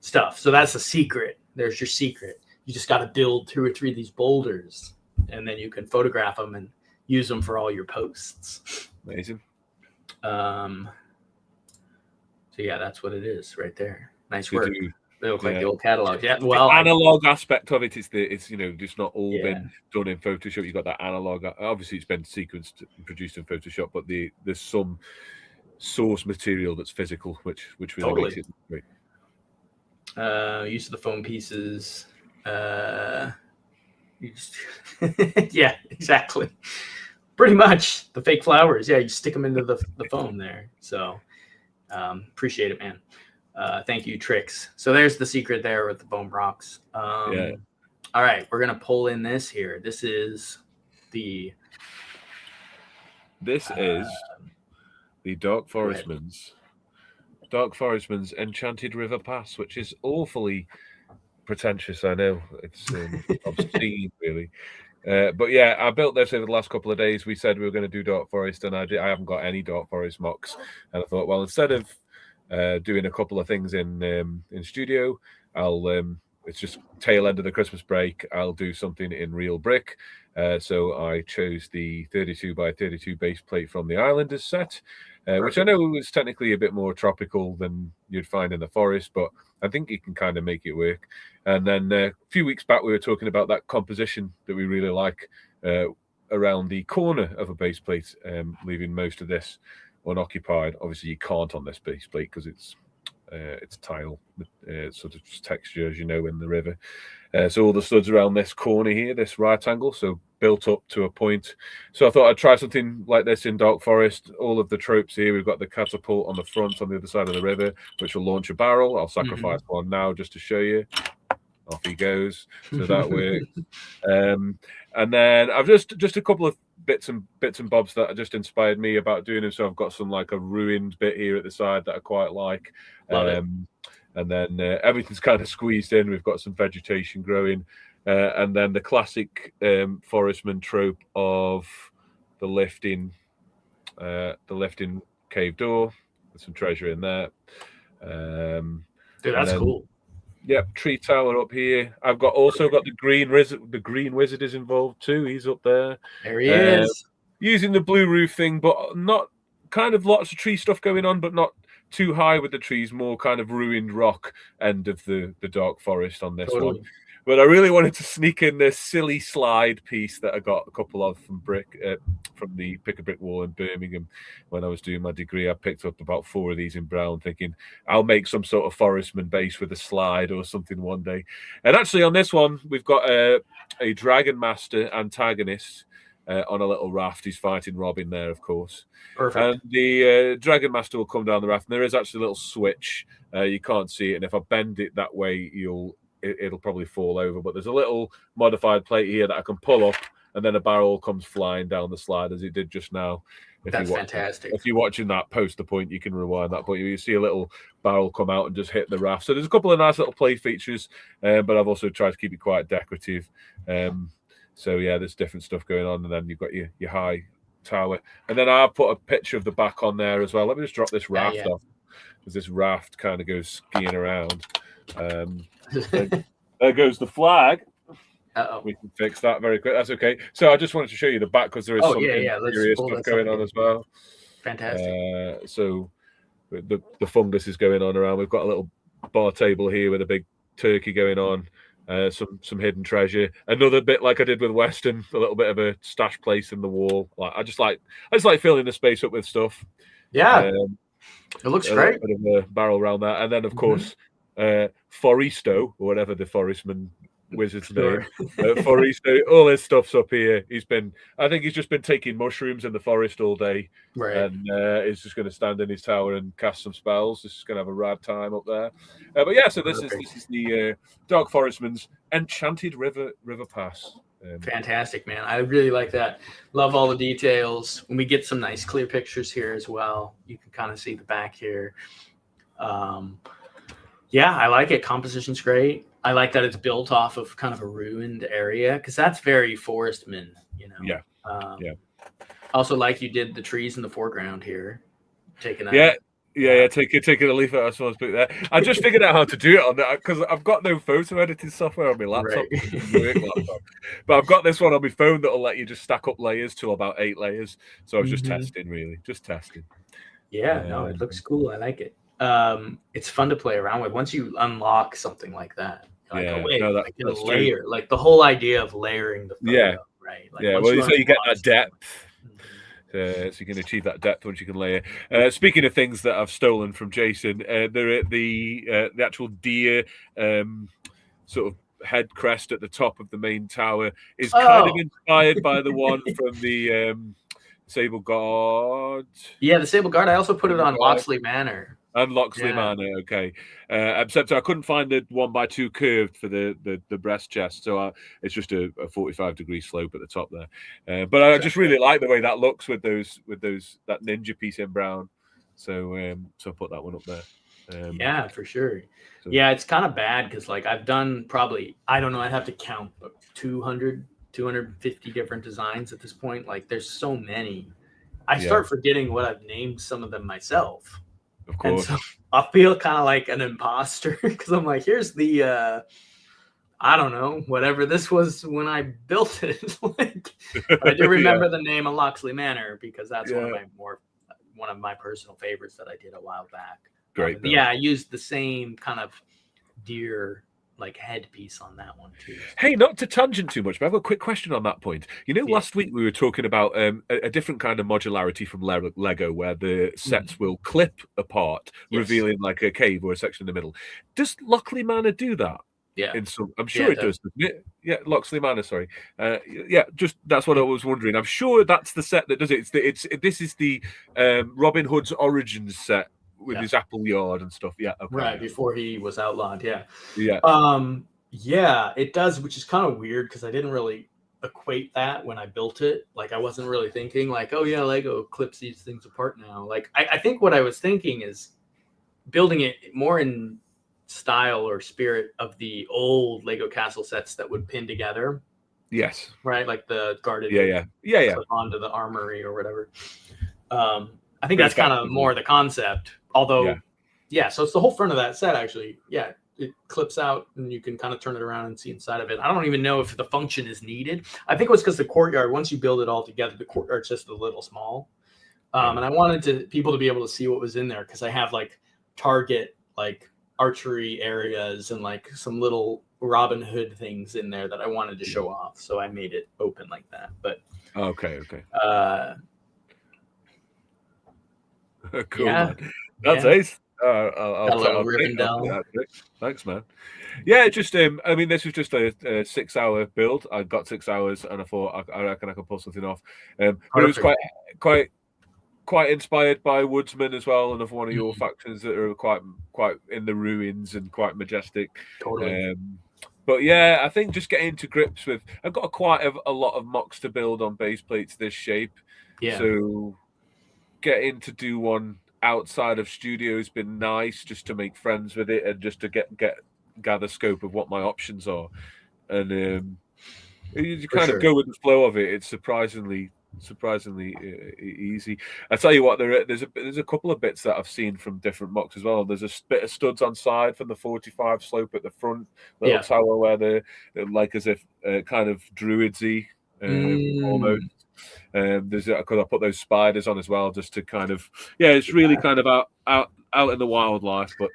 Speaker 1: stuff. So that's the secret. There's your secret. You just got to build 2 or 3 of these boulders, and then you can photograph them and use them for all your posts.
Speaker 2: Amazing.
Speaker 1: So yeah, that's what it is right there. Nice work. They look like the old catalog.
Speaker 2: Yeah, well, the analog aspect of it is it's just not all been done in Photoshop. You've got that analog. Obviously, it's been sequenced and produced in Photoshop, but there's some source material that's physical, which really makes it great.
Speaker 1: Use of the foam pieces. Yeah, exactly. Pretty much the fake flowers. Yeah, you stick them into the foam there. So appreciate it, man. Thank you, Tricks. So there's the secret there with the foam rocks. All right, we're gonna pull in this here. This is the
Speaker 2: Dark Forestman's Enchanted River Pass, which is awfully pretentious. I know it's obscene, really. But yeah, I built this over the last couple of days. We said we were going to do Dark Forest, and I haven't got any Dark Forest mocks. And I thought, well, instead of doing a couple of things in studio, it's just tail end of the Christmas break. I'll do something in real brick. So I chose the 32 by 32 base plate from the Islanders set, which I know was technically a bit more tropical than you'd find in the forest, but I think you can kind of make it work. And then a few weeks back, we were talking about that composition that we really like around the corner of a base plate, leaving most of this unoccupied. Obviously, you can't on this base plate because it's tile sort of texture, as you know, in the river. So all the studs around this corner here, this right angle, so built up to a point. So I thought I'd try something like this in Dark Forest. All of the tropes here. We've got the catapult on the front on the other side of the river, which will launch a barrel. I'll sacrifice one now just to show you. Off he goes. So that works. And then I've just a couple of bits and bobs that just inspired me about doing it. So I've got some like a ruined bit here at the side that I quite like. And then everything's kind of squeezed in. We've got some vegetation growing. And then the classic Forestman trope of the lifting cave door. There's some treasure in there.
Speaker 1: Dude, that's cool.
Speaker 2: Yep, tree tower up here. I've also got the green wizard. The green wizard is involved too. He's up there.
Speaker 1: There he is.
Speaker 2: Using the blue roof thing, but not kind of lots of tree stuff going on, but not too high with the trees. More kind of ruined rock end of the Dark Forest on this one. But I really wanted to sneak in this silly slide piece that I got a couple of from the Pick a Brick Wall in Birmingham when I was doing my degree. I picked up about 4 of these in brown, thinking I'll make some sort of Forestman base with a slide or something one day. And actually on this one, we've got a Dragon Master antagonist on a little raft. He's fighting Robin there, of course.
Speaker 1: Perfect.
Speaker 2: And the Dragon Master will come down the raft, and there is actually a little switch. You can't see it, and if I bend it that way, it'll probably fall over, but there's a little modified plate here that I can pull up, and then a barrel comes flying down the slide as it did just now.
Speaker 1: That's fantastic.
Speaker 2: If you're watching that post the point, you can rewind that point. You see a little barrel come out and just hit the raft. So there's a couple of nice little play features, but I've also tried to keep it quite decorative. So yeah, there's different stuff going on, and then you've got your high tower, and then I'll put a picture of the back on there as well. Let me just drop this raft off, because this raft kind of goes skiing around. There goes the flag. We can fix that very quick. That's okay. So I just wanted to show you the back because there is some serious stuff going on as well.
Speaker 1: Fantastic.
Speaker 2: So the fungus is going on around. We've got a little bar table here with a big turkey going on. Some hidden treasure. Another bit like I did with Weston, a little bit of a stash place in the wall. I just like filling the space up with stuff.
Speaker 1: Yeah, it looks great.
Speaker 2: A bit of a barrel around that, and then of course. Foristo, or whatever the Forestman wizard's
Speaker 1: Sure.
Speaker 2: name. Forest, all his stuff's up here. I think he's just been taking mushrooms in the forest all day,
Speaker 1: Right.
Speaker 2: and he's just going to stand in his tower and cast some spells. This is going to have a rad time up there. But yeah, so this is the Dark Forestman's Enchanted River Pass.
Speaker 1: Fantastic, man. I really like that. Love all the details. When we get some nice clear pictures here as well, you can kind of see the back here. Yeah, I like it. Composition's great. I like that it's built off of kind of a ruined area because that's very Forestman, you know.
Speaker 2: Yeah.
Speaker 1: Yeah. Also, like you did the trees in the foreground here, taking that.
Speaker 2: Yeah, taking a leaf out of someone's book there. I just figured out how to do it on that because I've got no photo editing software on my laptop,
Speaker 1: Right.
Speaker 2: but I've got this one on my phone that'll let you just stack up layers to about 8 layers. So I was just testing, really, just testing.
Speaker 1: Yeah, no, it looks cool. I like it. It's fun to play around with once you unlock something like that. Like, oh, wait, I can layer. True. Like the whole idea of layering the photo, right? Like,
Speaker 2: well, you get that depth. So you can achieve that depth once you can layer. Speaking of things that I've stolen from Jason, the actual deer sort of head crest at the top of the main tower is kind of inspired by the one from the Sable Guard.
Speaker 1: Yeah, the Sable Guard. I also put it on Locksley Manor.
Speaker 2: And Locksley Manor, okay. Except I couldn't find the 1x2 curved for the breast chest, so it's just a 45-degree slope at the top there. But I just really like the way that looks with that ninja piece in brown. So so I put that one up there.
Speaker 1: Yeah, for sure. So, yeah, it's kind of bad because like I've done probably, I don't know, I'd have to count 250 different designs at this point. Like there's so many. I start forgetting what I've named some of them myself.
Speaker 2: Of course.
Speaker 1: And so I feel kind of like an imposter because I'm like, here's the, I don't know, whatever this was when I built it. Like, I do remember the name of Locksley Manor because that's one of my personal favorites that I did a while back.
Speaker 2: Great.
Speaker 1: I used the same kind of deer like headpiece on that one too.
Speaker 2: Hey, not to tangent too much, but I have a quick question on that point. You know, last week we were talking about a different kind of modularity from Lego where the sets will clip apart, revealing like a cave or a section in the middle. Does Locksley Manor do that?
Speaker 1: Yeah.
Speaker 2: I'm sure it does, doesn't it? Yeah, Locksley Manor, sorry. Just that's what I was wondering. I'm sure that's the set that does it. This is the Robin Hood's Origins set with his apple yard and stuff. Yeah. Okay.
Speaker 1: Right, before he was outlawed. Yeah.
Speaker 2: Yeah.
Speaker 1: It does, which is kind of weird because I didn't really equate that when I built it. Like I wasn't really thinking like, oh yeah, Lego clips these things apart now. Like I think what I was thinking is building it more in style or spirit of the old Lego castle sets that would pin together.
Speaker 2: Yes.
Speaker 1: Right, like the guarded onto the armory or whatever. I think that's kind of more the concept. Although, so it's the whole front of that set, actually. Yeah, it clips out, and you can kind of turn it around and see inside of it. I don't even know if the function is needed. I think it was because the courtyard, once you build it all together, the courtyard's just a little small. And I wanted people to be able to see what was in there because I have, like, target, like, archery areas and, like, some little Robin Hood things in there that I wanted to show off. So I made it open like that. But
Speaker 2: okay. Cool.
Speaker 1: Yeah.
Speaker 2: That's ace.
Speaker 1: I'll Rivendell.
Speaker 2: Thanks, man. Yeah, just I mean, this was just a 6-hour build. I got 6 hours, and I thought I reckon I could pull something off. But it was quite inspired by Woodsman as well, another one of your factions that are quite in the ruins and quite majestic.
Speaker 1: Totally.
Speaker 2: But yeah, I think just getting to grips with. I've got quite a lot of mocks to build on base plates this shape.
Speaker 1: Yeah.
Speaker 2: So getting to do one outside of studio has been nice, just to make friends with it and just to gather scope of what my options are. And you kind of go with the flow of it. It's surprisingly easy. I tell you what, there's a couple of bits that I've seen from different mocks as well. There's a bit of studs on side from the 45 slope at the front little tower where they're like as if kind of druidsy almost. Because I put those spiders on as well, just to kind of it's really kind of out in the wildlife, but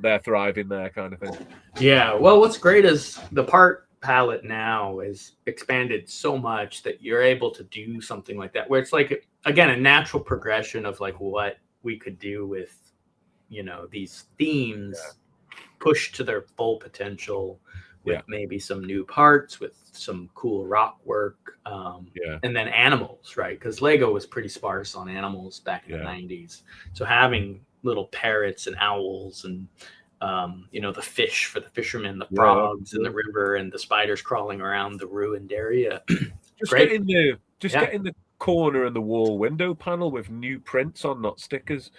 Speaker 2: they're thriving there, kind of thing.
Speaker 1: Yeah. Well, what's great is the part palette now is expanded so much that you're able to do something like that, where it's like again a natural progression of like what we could do with these themes pushed to their full potential with
Speaker 2: Yeah.
Speaker 1: maybe some new parts, with some cool rock work,
Speaker 2: Yeah.
Speaker 1: and then animals, right? Because Lego was pretty sparse on animals back in the
Speaker 2: Yeah.
Speaker 1: 90s. So having little parrots and owls and the fish for the fishermen, the
Speaker 2: Yeah.
Speaker 1: frogs in the river, and the spiders crawling around the ruined area.
Speaker 2: Just
Speaker 1: Great.
Speaker 2: getting the corner and the wall window panel with new prints on, not stickers.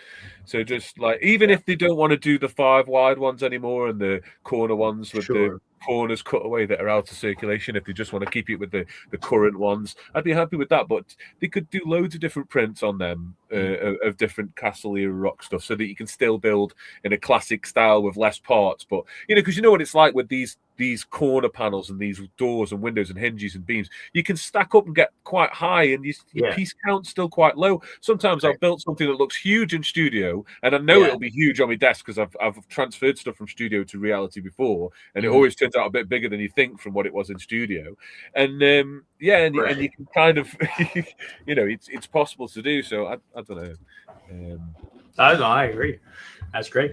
Speaker 2: So just like, even if they don't want to do the 5 wide ones anymore and the corner ones with the corners cut away that are out of circulation, if they just want to keep it with the current ones, I'd be happy with that. But they could do loads of different prints on them of different castle era rock stuff, so that you can still build in a classic style with less parts. But because you know what it's like with these corner panels and these doors and windows and hinges and beams, you can stack up and get quite high, and your piece count's still quite low. Sometimes I've built something that looks huge in studio, and I know it'll be huge on my desk because I've transferred stuff from studio to reality before, and it always turns out a bit bigger than you think from what it was in studio. And and you can kind of it's possible to do. So I don't know.
Speaker 1: I agree. That's great.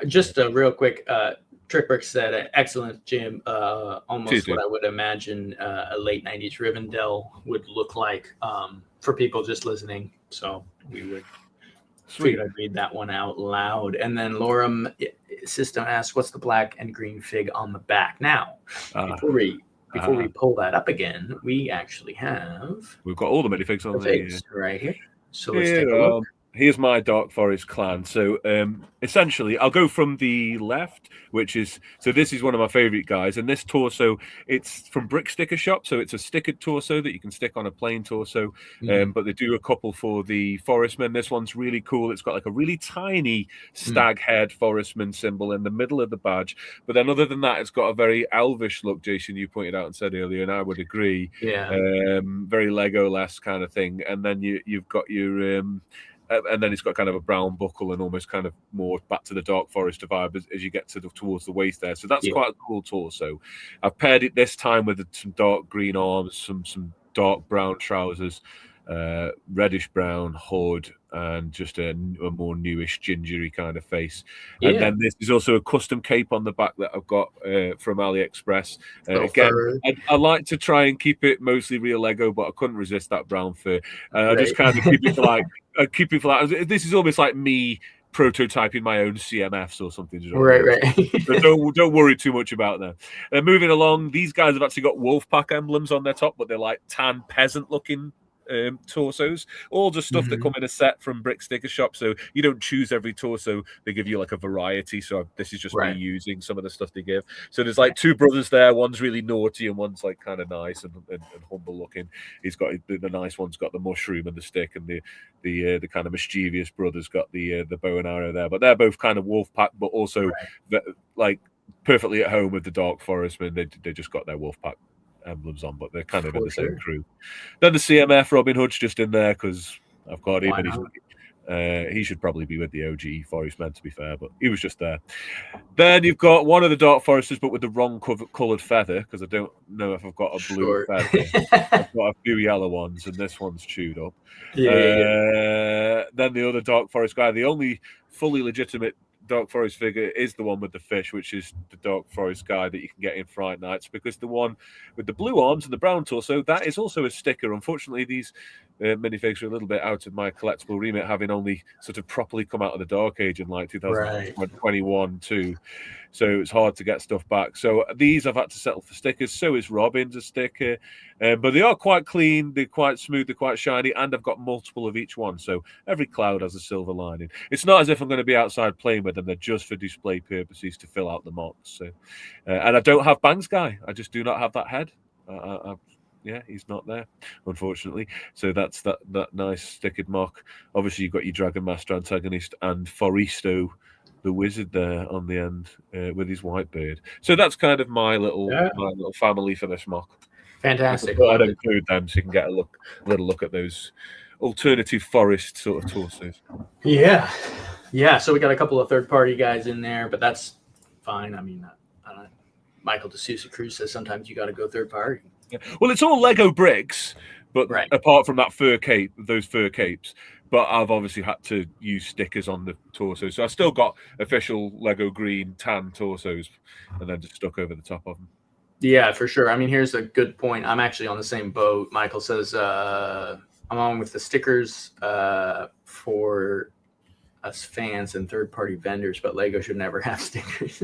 Speaker 1: Just a real quick. Trickbrick said, "Excellent, Jim. Almost what I would imagine a late '90s Rivendell would look like for people just listening." So we would figured I'd read that one out loud. And then Lorem System asks, "What's the black and green fig on the back?" Now, before we pull that up again, we actually we've
Speaker 2: got all the minifigs on
Speaker 1: the right here. So let's take a look.
Speaker 2: Here's my Dark Forest clan. So essentially, I'll go from the left, this is one of my favorite guys. And this torso, it's from Brick Sticker Shop. So it's a stickered torso that you can stick on a plain torso. But they do a couple for the Forestman. This one's really cool. It's got like a really tiny stag head Forestman symbol in the middle of the badge. But then other than that, it's got a very elvish look, Jason, you pointed out and said earlier, and I would agree.
Speaker 1: Yeah.
Speaker 2: Very Lego-less kind of thing. And then you've got your... and then it's got kind of a brown buckle and almost kind of more back to the Dark Forest vibe as you get towards the waist there. So that's quite a cool torso. I've paired it this time with some dark green arms, some dark brown trousers, reddish brown hood, and just a more newish gingery kind of face. And then this is also a custom cape on the back that I've got from AliExpress. Again, I like to try and keep it mostly real Lego, but I couldn't resist that brown fur. I just kind of keep it for like this is almost like me prototyping my own CMFs or something.
Speaker 1: Right.
Speaker 2: So don't worry too much about them. Moving along, these guys have actually got Wolfpack emblems on their top, but they're like tan peasant looking torsos, all just stuff that come in a set from Brick Sticker Shop. So you don't choose every torso, they give you like a variety. So this is just me using some of the stuff they give. So there's like 2 brothers there, one's really naughty and one's like kind of nice and humble looking. He's got the nice one's got the mushroom and the stick, and the kind of mischievous brother's got the bow and arrow there. But they're both kind of Wolfpack, but also like perfectly at home with the Dark Forestmen. They just got their Wolfpack emblems on, but they're kind of in the same crew. Then the CMF Robin Hood's just in there because I've got him, and he should probably be with the OG Forestmen, to be fair, but he was just there. Then you've got one of the Dark Foresters, but with the wrong coloured feather, because I don't know if I've got a blue feather. I've got a few yellow ones, and this one's chewed up. Then the other Dark Forest guy, the only fully legitimate Dark Forest figure is the one with the fish, which is the Dark Forest guy that you can get in Fright Nights, because the one with the blue arms and the brown torso, that is also a sticker. Unfortunately, these minifigs are a little bit out of my collectible remit, having only sort of properly come out of the Dark Age in like 2021 too. So it's hard to get stuff back. So these I've had to settle for stickers. So is Robin's a sticker. But they are quite clean, they're quite smooth, they're quite shiny, and I've got multiple of each one. So every cloud has a silver lining. It's not as if I'm going to be outside playing with them. They're just for display purposes to fill out the mocks. So, and I don't have Bangs Guy. I just do not have that head. He's not there, unfortunately. So that's that nice stickered mock. Obviously, you've got your Dragon Master antagonist and Foristo, the wizard, there on the end with his white beard. So that's kind of my little family for this mock.
Speaker 1: Fantastic.
Speaker 2: I'd include them so you can get a little look at those alternative forest sort of torsos.
Speaker 1: Yeah. So we got a couple of third-party guys in there, but that's fine. I mean, Michael DeSouza Cruz says sometimes you got to go third-party.
Speaker 2: Yeah. Well, it's all Lego bricks, but apart from that fur cape, those fur capes. but I've obviously had to use stickers on the torso. So I still got official Lego green tan torsos, and then just stuck over the top of them.
Speaker 1: Yeah, for sure. I mean, here's a good point. I'm actually on the same boat. Michael says I'm on with the stickers for us fans and third-party vendors, but Lego should never have stickers.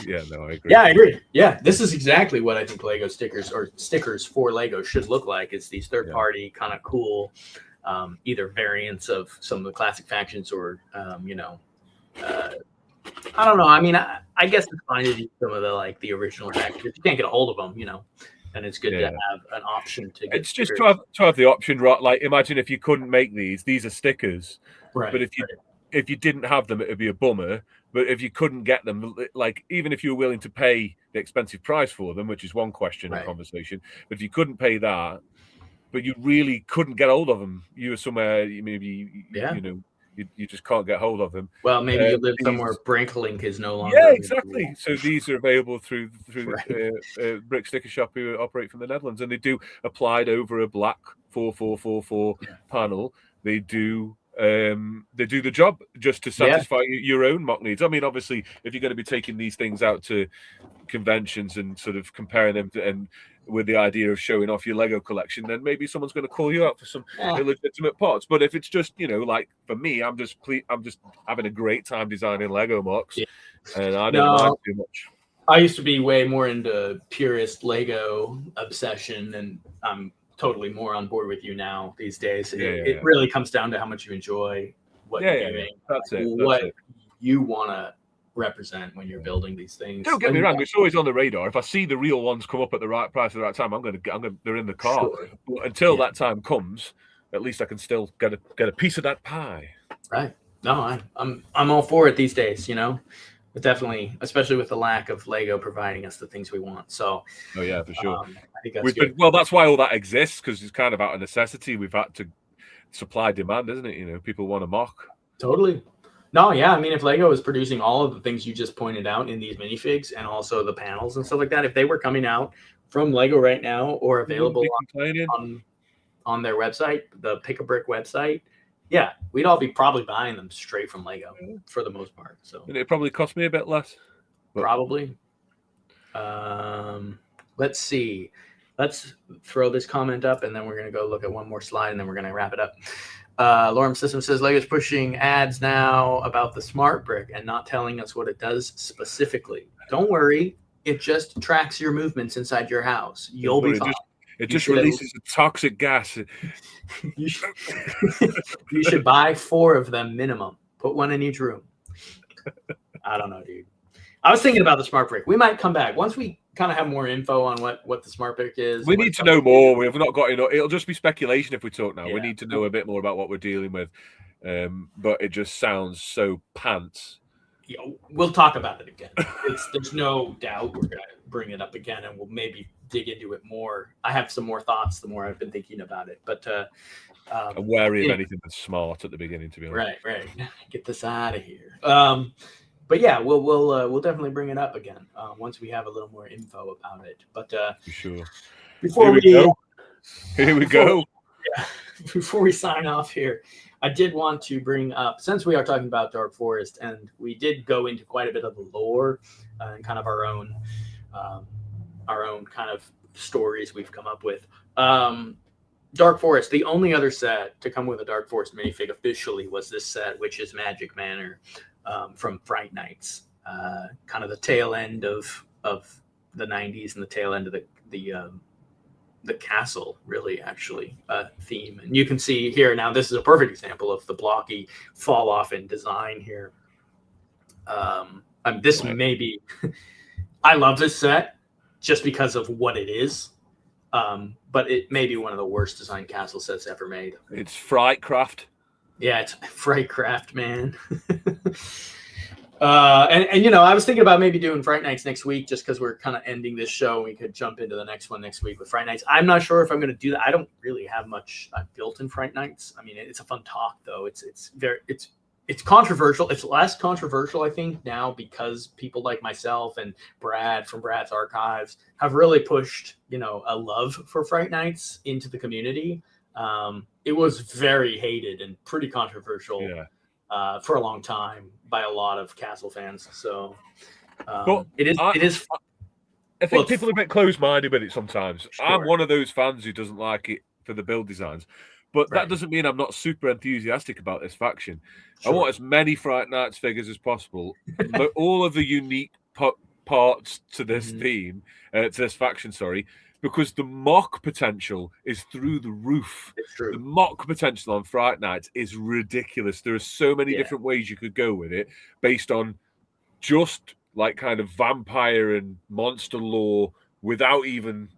Speaker 2: Yeah, no, I agree.
Speaker 1: Yeah, I agree. Yeah, this is exactly what I think Lego stickers or stickers for Lego should look like. It's these third-party kind of cool, either variants of some of the classic factions or, I don't know. I mean, I guess it's fine to do some of the original factions. If you can't get a hold of them, and it's good to have an option to get
Speaker 2: It's just
Speaker 1: stickers.
Speaker 2: to have the option, right? Like, imagine if you couldn't make these are stickers,
Speaker 1: Right.
Speaker 2: But if you didn't have them, it would be a bummer. But if you couldn't get them, like even if you were willing to pay the expensive price for them, which is one question and conversation, but if you couldn't pay that, but you really couldn't get hold of them, you were somewhere, maybe you just can't get hold of them.
Speaker 1: Well, maybe you live somewhere Brinklink is no longer.
Speaker 2: Yeah, exactly. So these are available through Brick Sticker Shop, who operate from the Netherlands, and they do applied over a black 4444 panel. They do the job just to satisfy your own mock needs. I mean, obviously, if you're going to be taking these things out to conventions and sort of comparing them and with the idea of showing off your Lego collection, then maybe someone's going to call you out for some illegitimate parts. But if it's just, like for me, I'm just having a great time designing Lego mocks, and I don't mind too much.
Speaker 1: I used to be way more into purist Lego obsession, and I'm totally more on board with you now these days. It really comes down to how much you enjoy what you're doing.
Speaker 2: That's it.
Speaker 1: What you want to represent when you're building these things.
Speaker 2: Don't get me wrong; it's always on the radar. If I see the real ones come up at the right price at the right time, they're in the car. Sure. But until that time comes, at least I can still get a piece of that pie.
Speaker 1: Right. No, I'm all for it these days. But definitely, especially with the lack of Lego providing us the things we want. So,
Speaker 2: oh yeah, for sure.
Speaker 1: I think that's good.
Speaker 2: That's why all that exists, because it's kind of out of necessity. We've had to supply demand, isn't it? People want to mock.
Speaker 1: Totally. No, yeah. I mean, if Lego is producing all of the things you just pointed out in these minifigs and also the panels and stuff like that, if they were coming out from Lego right now or available on their website, the Pick a Brick website, yeah, we'd all be probably buying them straight from Lego for the most part. So
Speaker 2: and it probably cost me a bit less.
Speaker 1: Probably. Let's see. Let's throw this comment up, and then we're going to go look at one more slide, and then we're going to wrap it up. Lorem System says Lego's pushing ads now about the Smart Brick and not telling us what it does specifically. Don't worry. It just tracks your movements inside your house. You'll be fine.
Speaker 2: It just releases a toxic gas.
Speaker 1: You should buy 4 of them minimum. Put one in each room. I don't know, dude. I was thinking about the Smart Brick. We might come back once we kind of have more info on what the Smart Brick is.
Speaker 2: We need to know more. We have not got enough. It'll just be speculation if we talk now.
Speaker 1: Yeah.
Speaker 2: We need to know a bit more about what we're dealing with. But it just sounds so pants.
Speaker 1: We'll talk about it again. There's no doubt we're going to bring it up again, and we'll maybe dig into it more. I have some more thoughts the more I've been thinking about it. But
Speaker 2: I'm wary of anything that's smart at the beginning, to be honest.
Speaker 1: Right. Get this out of here. But yeah, we'll definitely bring it up again once we have a little more info about it. But
Speaker 2: for sure.
Speaker 1: Here
Speaker 2: we go.
Speaker 1: Yeah, before we sign off here, I did want to bring up, since we are talking about Dark Forest, and we did go into quite a bit of the lore and kind of our own kind of stories we've come up with. Dark Forest, the only other set to come with a Dark Forest minifig officially was this set, which is Magic Manor from Fright Nights, kind of the tail end of the 90s and the tail end of the castle, really, actually, theme. And you can see here now, this is a perfect example of the blocky fall off in design here. This may be, I love this set just because of what it is. But it may be one of the worst design castle sets ever made.
Speaker 2: It's Frightcraft.
Speaker 1: Yeah, it's Frightcraft, man. And I was thinking about maybe doing Fright Nights next week just because we're kind of ending this show and we could jump into the next one next week with Fright Nights. I'm not sure if I'm going to do that. I don't really have much built in Fright Nights. I mean, it's a fun talk though. It's controversial. It's less controversial, I think, now because people like myself and Brad from Brad's Archives have really pushed, a love for Fright Nights into the community. it was very hated and pretty controversial for a long time by a lot of castle fans. So
Speaker 2: But
Speaker 1: it is.
Speaker 2: I think people are a bit close-minded with it sometimes.
Speaker 1: Sure.
Speaker 2: I'm one of those fans who doesn't like it for the build designs, but that doesn't mean I'm not super enthusiastic about this faction. Sure. I want as many Fright Knights figures as possible, but all of the unique parts to this theme, to this faction, sorry, because the mock potential is through the roof.
Speaker 1: It's true.
Speaker 2: The mock potential on Fright Knights is ridiculous. There are so many different ways you could go with it based on just like kind of vampire and monster lore without even,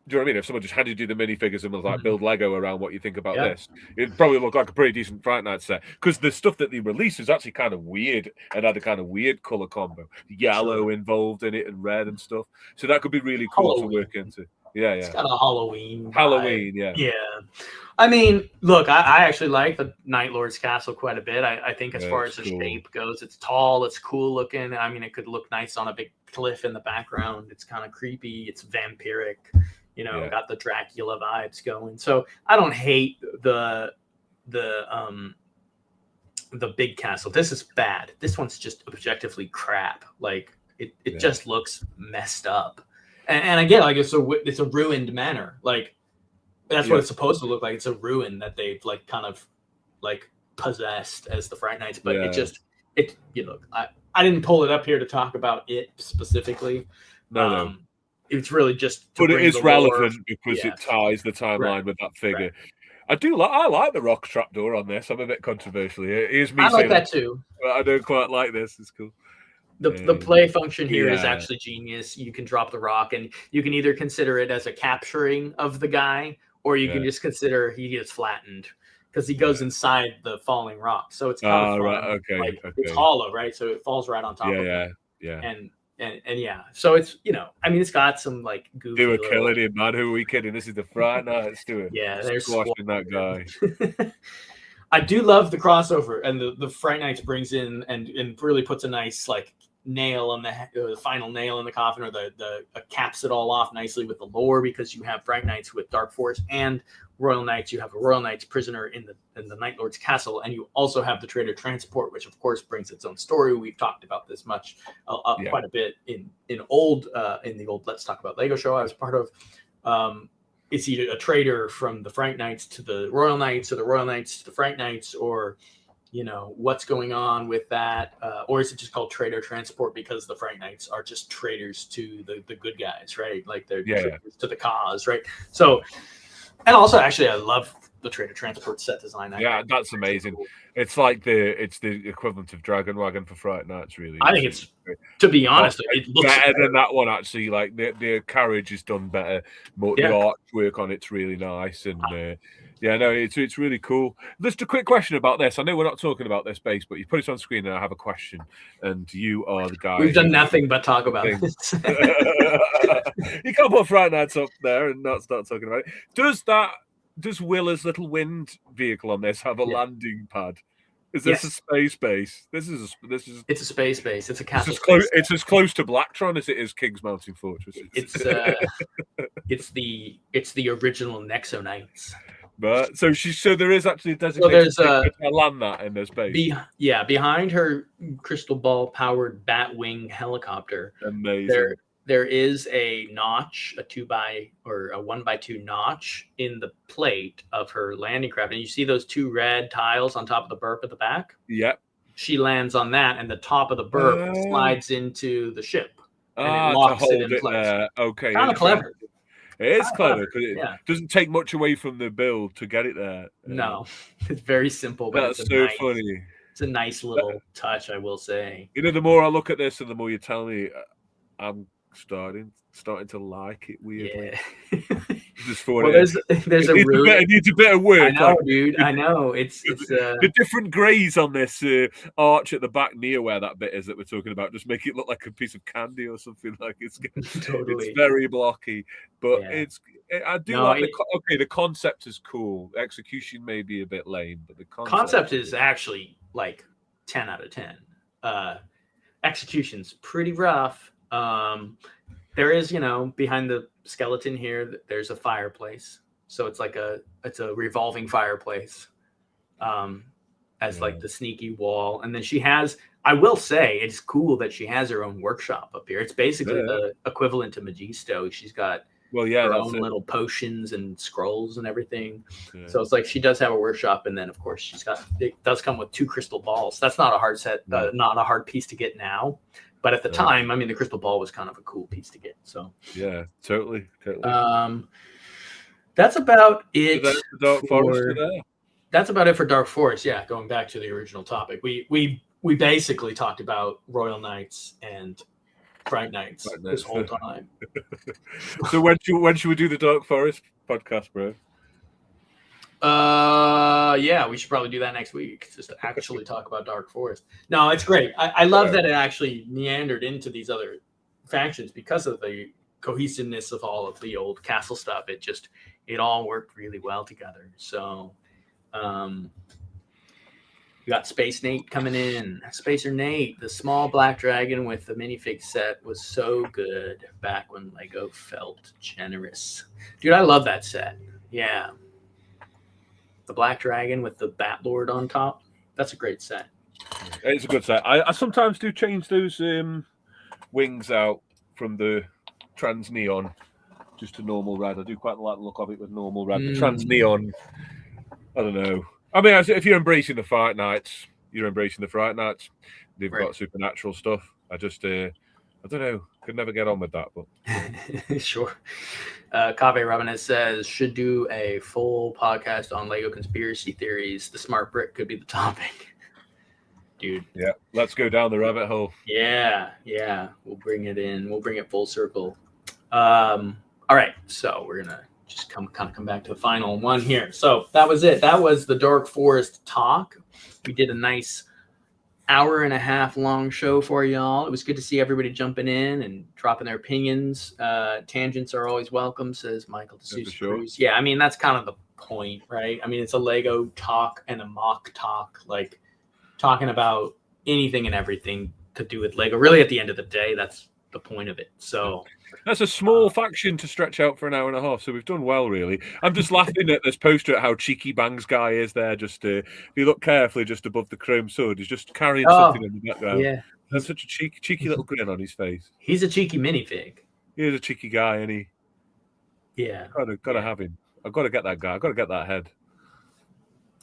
Speaker 2: do you know what I mean? If someone just handed you the minifigures and was like, build Lego around what you think about this, it'd probably look like a pretty decent Fright Night set. Because the stuff that they release is actually kind of weird and had a kind of weird color combo. Yellow involved in it and red and stuff. So that could be really cool to work into. Yeah,
Speaker 1: It's got a Halloween.
Speaker 2: Halloween,
Speaker 1: Yeah. I mean, look, I actually like the Night Lord's castle quite a bit. I think as far as the shape goes, it's tall, it's cool looking. I mean, it could look nice on a big cliff in the background. It's kind of creepy. It's vampiric. You know, got the Dracula vibes going. So I don't hate the big castle. This is bad. This one's just objectively crap. Like it just looks messed up. And again, like it's a ruined manor. Like that's what it's supposed to look like. It's a ruin that they've like kind of like possessed as the Fright Knights. But I didn't pull it up here to talk about it specifically.
Speaker 2: No.
Speaker 1: It's really just,
Speaker 2: but it is relevant because it ties the timeline with that figure. Right. I like the rock trapdoor on this. I'm a bit controversial here. Here's me.
Speaker 1: I like that too.
Speaker 2: But I don't quite like this. It's cool.
Speaker 1: The play function here is actually genius. You can drop the rock, and you can either consider it as a capturing of the guy, or you can just consider he gets flattened because he goes inside the falling rock. So it's kind of fun.
Speaker 2: Right. Okay.
Speaker 1: Like, it's hollow, right? So it falls right on top of him.
Speaker 2: Yeah.
Speaker 1: And yeah, so it's, I mean, it's got some like goofy.
Speaker 2: They were killing him, man. Who are we kidding? This is the Fright Nights doing.
Speaker 1: Yeah, they're
Speaker 2: squashing that guy.
Speaker 1: I do love the crossover, and the Fright Nights brings in and really puts a nice like nail on the final nail in the coffin, or the caps it all off nicely with the lore, because you have Fright Nights with Dark Force and Royal Knights. You have a Royal Knights prisoner in the Night Lord's castle, and you also have the Traitor Transport, which of course brings its own story. We've talked about this much quite a bit in the old Let's Talk About Lego show I was part of. It's either a traitor from the Fright Knights to the Royal Knights, or the Royal Knights to the Fright Knights, or what's going on with that, or is it just called Traitor Transport because the Fright Knights are just traitors to the good guys, right? Like they're traitors to the cause, right? So. And also, actually, I love the Traitor Transport set design.
Speaker 2: That's amazing. Cool. It's the equivalent of Dragon Wagon for Fright Nights, really.
Speaker 1: I think it's, to be honest, it looks
Speaker 2: better than that one, actually. Like the carriage is done better. The artwork on it's really nice, and it's really cool. Just a quick question about this. I know we're not talking about this base, but you put it on screen, and I have a question. And you are the guy.
Speaker 1: We've done nothing but talk about this.
Speaker 2: You can't put Fright Nights up there and not start talking about it. Does Willa's little wind vehicle on this have a landing pad? Is this a space base? It's
Speaker 1: a space base. It's a castle.
Speaker 2: It's as close to Blacktron as it is King's Mountain Fortress.
Speaker 1: It's the original Nexo Knights.
Speaker 2: But so there is actually a designated to land that in this base.
Speaker 1: Behind her crystal ball powered Batwing helicopter.
Speaker 2: Amazing.
Speaker 1: There is a notch, a 1x2 notch in the plate of her landing craft, and you see those two red tiles on top of the burp at the back.
Speaker 2: Yep.
Speaker 1: She lands on that, and the top of the burp slides into the ship, and it
Speaker 2: locks
Speaker 1: it in place.
Speaker 2: Okay,
Speaker 1: kind of clever.
Speaker 2: It is clever because it doesn't take much away from the build to get it there.
Speaker 1: No, it's very simple, but
Speaker 2: that's so funny.
Speaker 1: It's a nice little touch, I will say.
Speaker 2: The more I look at this, and the more you tell me, I'm starting to like it weirdly. Just for
Speaker 1: there's a ruin.
Speaker 2: It needs a bit of work.
Speaker 1: I know, dude. I know. It's
Speaker 2: the different greys on this arch at the back near where that bit is that we're talking about. Just make it look like a piece of candy or something. Like it's
Speaker 1: totally.
Speaker 2: It's very blocky, but the concept is cool. Execution may be a bit lame, but the
Speaker 1: concept is actually like 10 out of 10. Execution's pretty rough. There is, behind the skeleton here, there's a fireplace. So it's like it's a revolving fireplace, as like the sneaky wall. And then she has, I will say, it's cool that she has her own workshop up here. It's basically the equivalent to Magisto. She's got her own little potions and scrolls and everything. Yeah. So it's like she does have a workshop, and then of course it does come with 2 crystal balls. That's not a hard set, not a hard piece to get now. But at the time, I mean, the crystal ball was kind of a cool piece to get. So
Speaker 2: yeah, totally.
Speaker 1: That's about it.
Speaker 2: So that's the Dark Forest today.
Speaker 1: That's about it for Dark Forest. Yeah, going back to the original topic, we basically talked about Royal Knights and Bright Knights this whole time.
Speaker 2: So when should we do the Dark Forest podcast, bro?
Speaker 1: Yeah, we should probably do that next week, just to actually talk about Dark Forest. No, it's great. I love that it actually meandered into these other factions because of the cohesiveness of all of the old castle stuff. It all worked really well together. So you got Space Nate coming in. Spacer Nate, the small black dragon with the minifig set, was so good back when Lego felt generous. Dude, I love that set. Yeah. The black dragon with the Bat Lord on top. That's a great set.
Speaker 2: It's a good set. I sometimes do change those wings out from the trans neon just to normal red. I do quite like the look of it with normal red. The trans neon, I don't know. I mean, if you're embracing the Fright Knights, you're embracing the Fright Knights. They've got supernatural stuff. I just, I don't know. Could never get on with that. But
Speaker 1: sure. Kave Rabanez says, should do a full podcast on Lego conspiracy theories. The smart brick could be the topic. Dude.
Speaker 2: Yeah, let's go down the rabbit hole.
Speaker 1: Yeah. We'll bring it in. We'll bring it full circle. All right. So we're going to just come back to the final one here. So that was it. That was the Dark Forest talk. We did a nice hour-and-a-half long show for y'all. It was good to see everybody jumping in and dropping their opinions. Tangents are always welcome, says Michael DeSouza Cruz. Yeah, I mean, that's kind of the point, right? I mean, it's a Lego talk and a mock talk, like talking about anything and everything to do with Lego. Really, at the end of the day, that's the point of it. So
Speaker 2: that's a small faction to stretch out for an hour and a half. So we've done well, really. I'm just laughing at this poster at how cheeky Bangs guy is there. Just if you look carefully, just above the chrome sword, he's just carrying something in the background. Yeah, that's such a cheeky little grin on his face.
Speaker 1: He's a cheeky minifig.
Speaker 2: He is a cheeky guy, and he.
Speaker 1: Yeah,
Speaker 2: gotta have him. I've got to get that guy. I've got to get that head.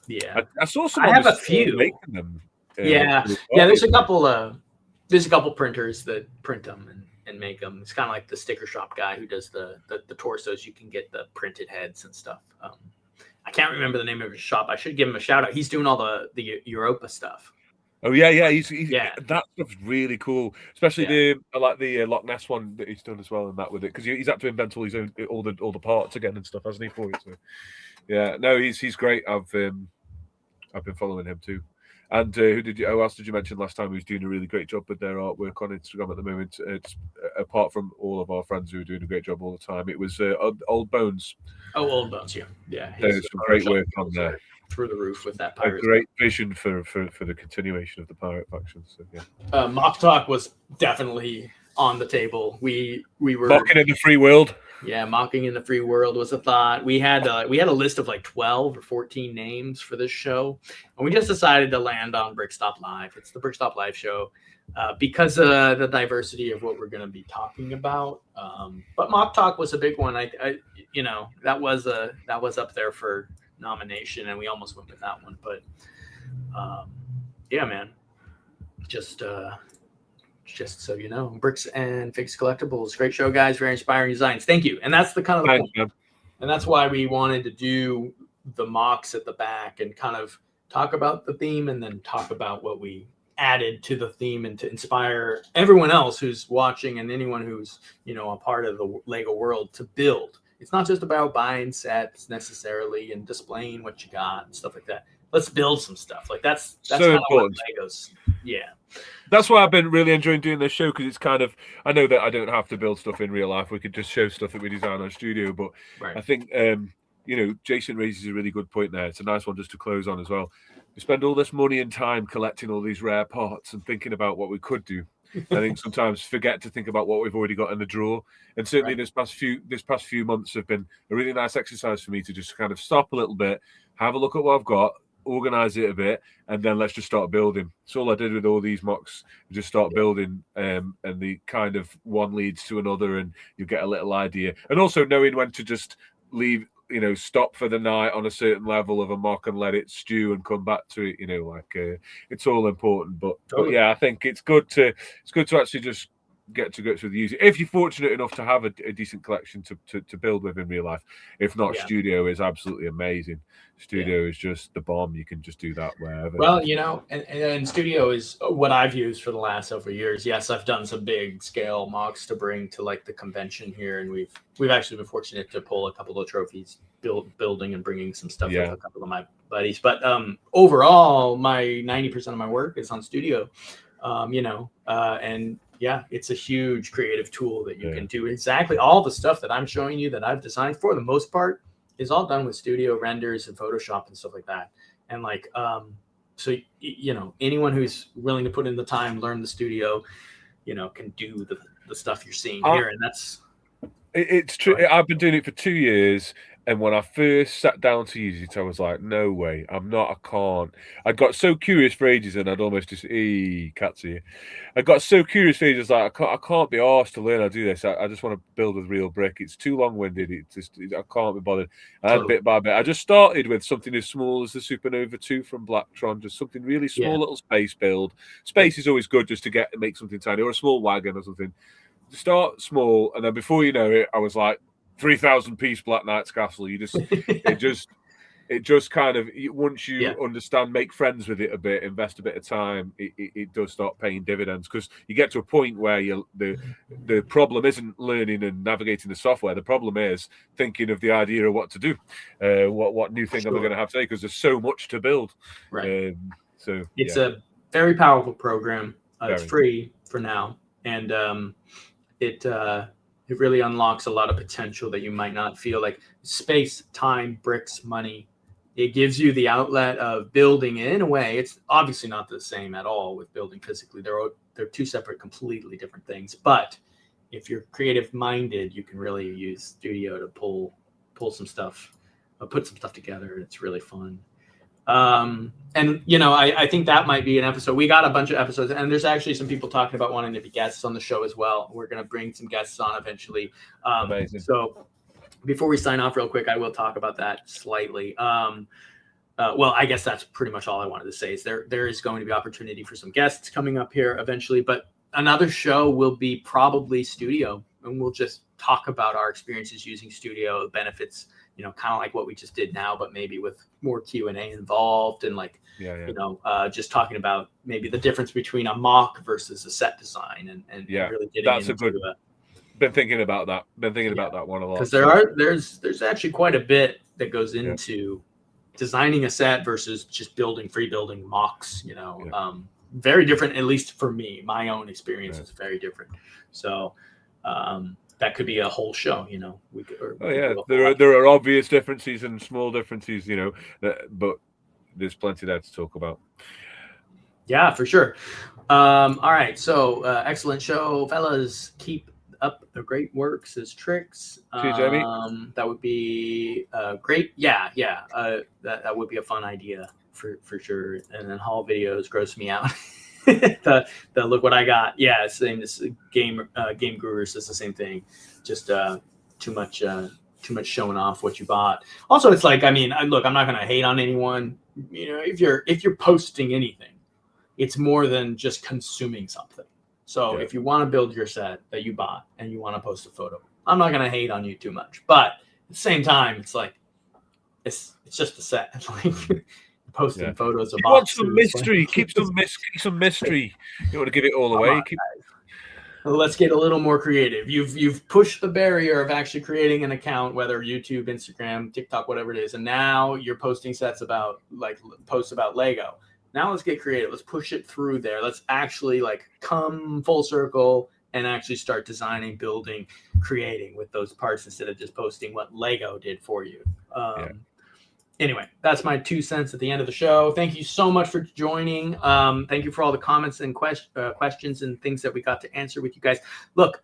Speaker 1: Yeah,
Speaker 2: I saw some.
Speaker 1: I have a few
Speaker 2: making them.
Speaker 1: Yeah. There's a couple printers that print them and make them. It's kind of like the sticker shop guy who does the torsos. You can get the printed heads and stuff. I can't remember the name of his shop. I should give him a shout out. He's doing all the Europa stuff.
Speaker 2: Oh yeah. He's that stuff's really cool. Especially I like the Loch Ness one that he's done as well, and that with it, because he's had to invent all the parts again and stuff, hasn't he? For it. So yeah, no, he's great. I've been following him too. And who else did you mention last time who's doing a really great job with their artwork on Instagram at the moment? It's apart from all of our friends who are doing a great job all the time. It was Old Bones.
Speaker 1: Oh, Old Bones, yeah.
Speaker 2: There's some great work on there.
Speaker 1: Through the roof with that pirate.
Speaker 2: A great vision for the continuation of the pirate faction. So yeah.
Speaker 1: Mock Talk was definitely on the table. We were
Speaker 2: mocking in the free world.
Speaker 1: Yeah, mocking in the free world was a thought. We had a list of like 12 or 14 names for this show, and we just decided to land on Brickstop Live. It's the Brickstop Live show because of the diversity of what we're going to be talking about. But Mock Talk was a big one. I that was up there for nomination, and we almost went with that one. But yeah, man, just so you know, Bricks and Figs Collectibles, great show, guys. Very inspiring designs. Thank you. And that's the kind of the point. And that's why we wanted to do the mocks at the back and kind of talk about the theme and then talk about what we added to the theme and to inspire everyone else who's watching and anyone who's, a part of the Lego world to build. It's not just about buying sets necessarily and displaying what you got and stuff like that. Let's build some stuff. Like that's
Speaker 2: so
Speaker 1: kind
Speaker 2: important.
Speaker 1: Of what Legos. Yeah.
Speaker 2: That's why I've been really enjoying doing this show, because it's kind of, I know that I don't have to build stuff in real life. We could just show stuff that we design on studio. But right. I think, Jason raises a really good point there. It's a nice one just to close on as well. We spend all this money and time collecting all these rare parts and thinking about what we could do. I think sometimes forget to think about what we've already got in the drawer. And certainly
Speaker 1: Right.
Speaker 2: this past few months have been a really nice exercise for me to just kind of stop a little bit, have a look at what I've got, organize it a bit, and then let's just start building. So all I did with all these mocks, just start building, and the kind of one leads to another, and you get a little idea. And also knowing when to just leave, stop for the night on a certain level of a mock and let it stew and come back to it. It's all important. But
Speaker 1: Totally.
Speaker 2: yeah, I think it's good to actually just get to grips with the user. If you're fortunate enough to have a decent collection to build with in real life. If not,
Speaker 1: Yeah.
Speaker 2: Studio is absolutely amazing. Studio is just the bomb. You can just do that wherever.
Speaker 1: Well, and Studio is what I've used for the last several years. Yes, I've done some big scale mocks to bring to like the convention here, and we've actually been fortunate to pull a couple of trophies building and bringing some stuff with a couple of my buddies. But overall, my 90% of my work is on Studio. And yeah, it's a huge creative tool that you can do exactly all the stuff that I'm showing you that I've designed for the most part is all done with Studio renders and Photoshop and stuff like that. And like, so, anyone who's willing to put in the time, learn the Studio, can do the stuff you're seeing here. And
Speaker 2: it's true. I've been doing it for 2 years. And when I first sat down to use it, I was like, no way, I can't. I got so curious for ages, and I'd almost just, cats here. I got so curious for ages, like, I can't be arsed to learn how to do this. I just want to build with real brick. It's too long-winded. I can't be bothered. And bit by bit, I just started with something as small as the Supernova 2 from Blacktron, just something really small, little space build. Space is always good just to make something tiny, or a small wagon or something. Start small, and then before you know it, I was like, 3,000 piece Black Knight's Castle. It just kind of, once you understand, make friends with it a bit, invest a bit of time, it does start paying dividends, because you get to a point where the problem isn't learning and navigating the software. The problem is thinking of the idea of what to do, what new thing am I going to have today, because there's so much to build.
Speaker 1: Right.
Speaker 2: So
Speaker 1: it's a very powerful program. It's free for now, and it really unlocks a lot of potential that you might not feel, like space, time, bricks, money. It gives you the outlet of building in a way. It's obviously not the same at all with building physically. They're two separate, completely different things. But if you're creative minded, you can really use Studio to pull some stuff, put some stuff together. It's really fun. And I think that might be an episode. We got a bunch of episodes, and there's actually some people talking about wanting to be guests on the show as well. We're going to bring some guests on eventually.
Speaker 2: Amazing.
Speaker 1: So before we sign off real quick, I will talk about that slightly. Well, I guess that's pretty much all I wanted to say. Is there is going to be opportunity for some guests coming up here eventually, but another show will be probably Studio, and we'll just talk about our experiences using Studio, benefits, kind of like what we just did now, but maybe with more Q&A involved, and like, just talking about maybe the difference between a mock versus a set design, and really getting
Speaker 2: that's into a good. Been thinking about that. About that one a lot.
Speaker 1: Because there's actually quite a bit that goes into designing a set versus just free building mocks. Very different, at least for me. My own experience is very different. So. That could be a whole show,
Speaker 2: there are obvious differences and small differences, but there's plenty there to talk about.
Speaker 1: Yeah, for sure. All right, so excellent show, fellas. Keep up the great work, says Tricks.
Speaker 2: Jamie.
Speaker 1: That would be great. Yeah. That would be a fun idea for sure. And then haul videos gross me out. the look what I got. Yeah, same. This Game Guru says the same thing. Just too much showing off what you bought. Also, it's like, look, I'm not going to hate on anyone. If you're posting anything, it's more than just consuming something. So if you want to build your set that you bought and you want to post a photo, I'm not going to hate on you too much. But at the same time, it's like it's just a set. Like, posting photos of boxes.
Speaker 2: Want some mystery. Keep some mystery. You don't want to give it all away.
Speaker 1: Let's get a little more creative. You've pushed the barrier of actually creating an account, whether YouTube, Instagram, TikTok, whatever it is, and now you're posting posts about Lego. Now let's get creative. Let's push it through there. Let's actually come full circle and actually start designing, building, creating with those parts instead of just posting what Lego did for you. Anyway, that's my 2 cents at the end of the show. Thank you so much for joining. Thank you for all the comments and questions and things that we got to answer with you guys. Look,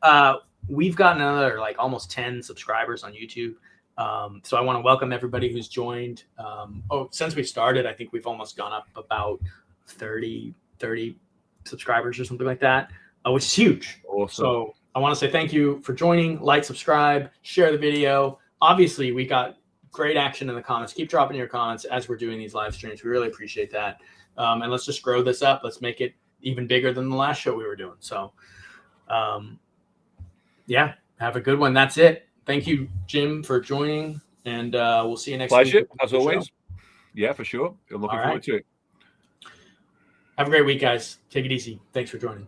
Speaker 1: we've gotten another like almost 10 subscribers on YouTube. So I want to welcome everybody who's joined. Since we started, I think we've almost gone up about 30 subscribers or something like that, which is huge.
Speaker 2: Awesome.
Speaker 1: So I want to say thank you for joining. Like, subscribe, share the video. Obviously, we got great action in the comments. Keep dropping your comments as we're doing these live streams. We really appreciate that. And let's just grow this up. Let's make it even bigger than the last show we were doing. So, yeah, have a good one. That's it. Thank you, Jim, for joining. And we'll see you next week.
Speaker 2: Pleasure, as always. Yeah, for sure. I'm looking forward to it.
Speaker 1: Have a great week, guys. Take it easy. Thanks for joining.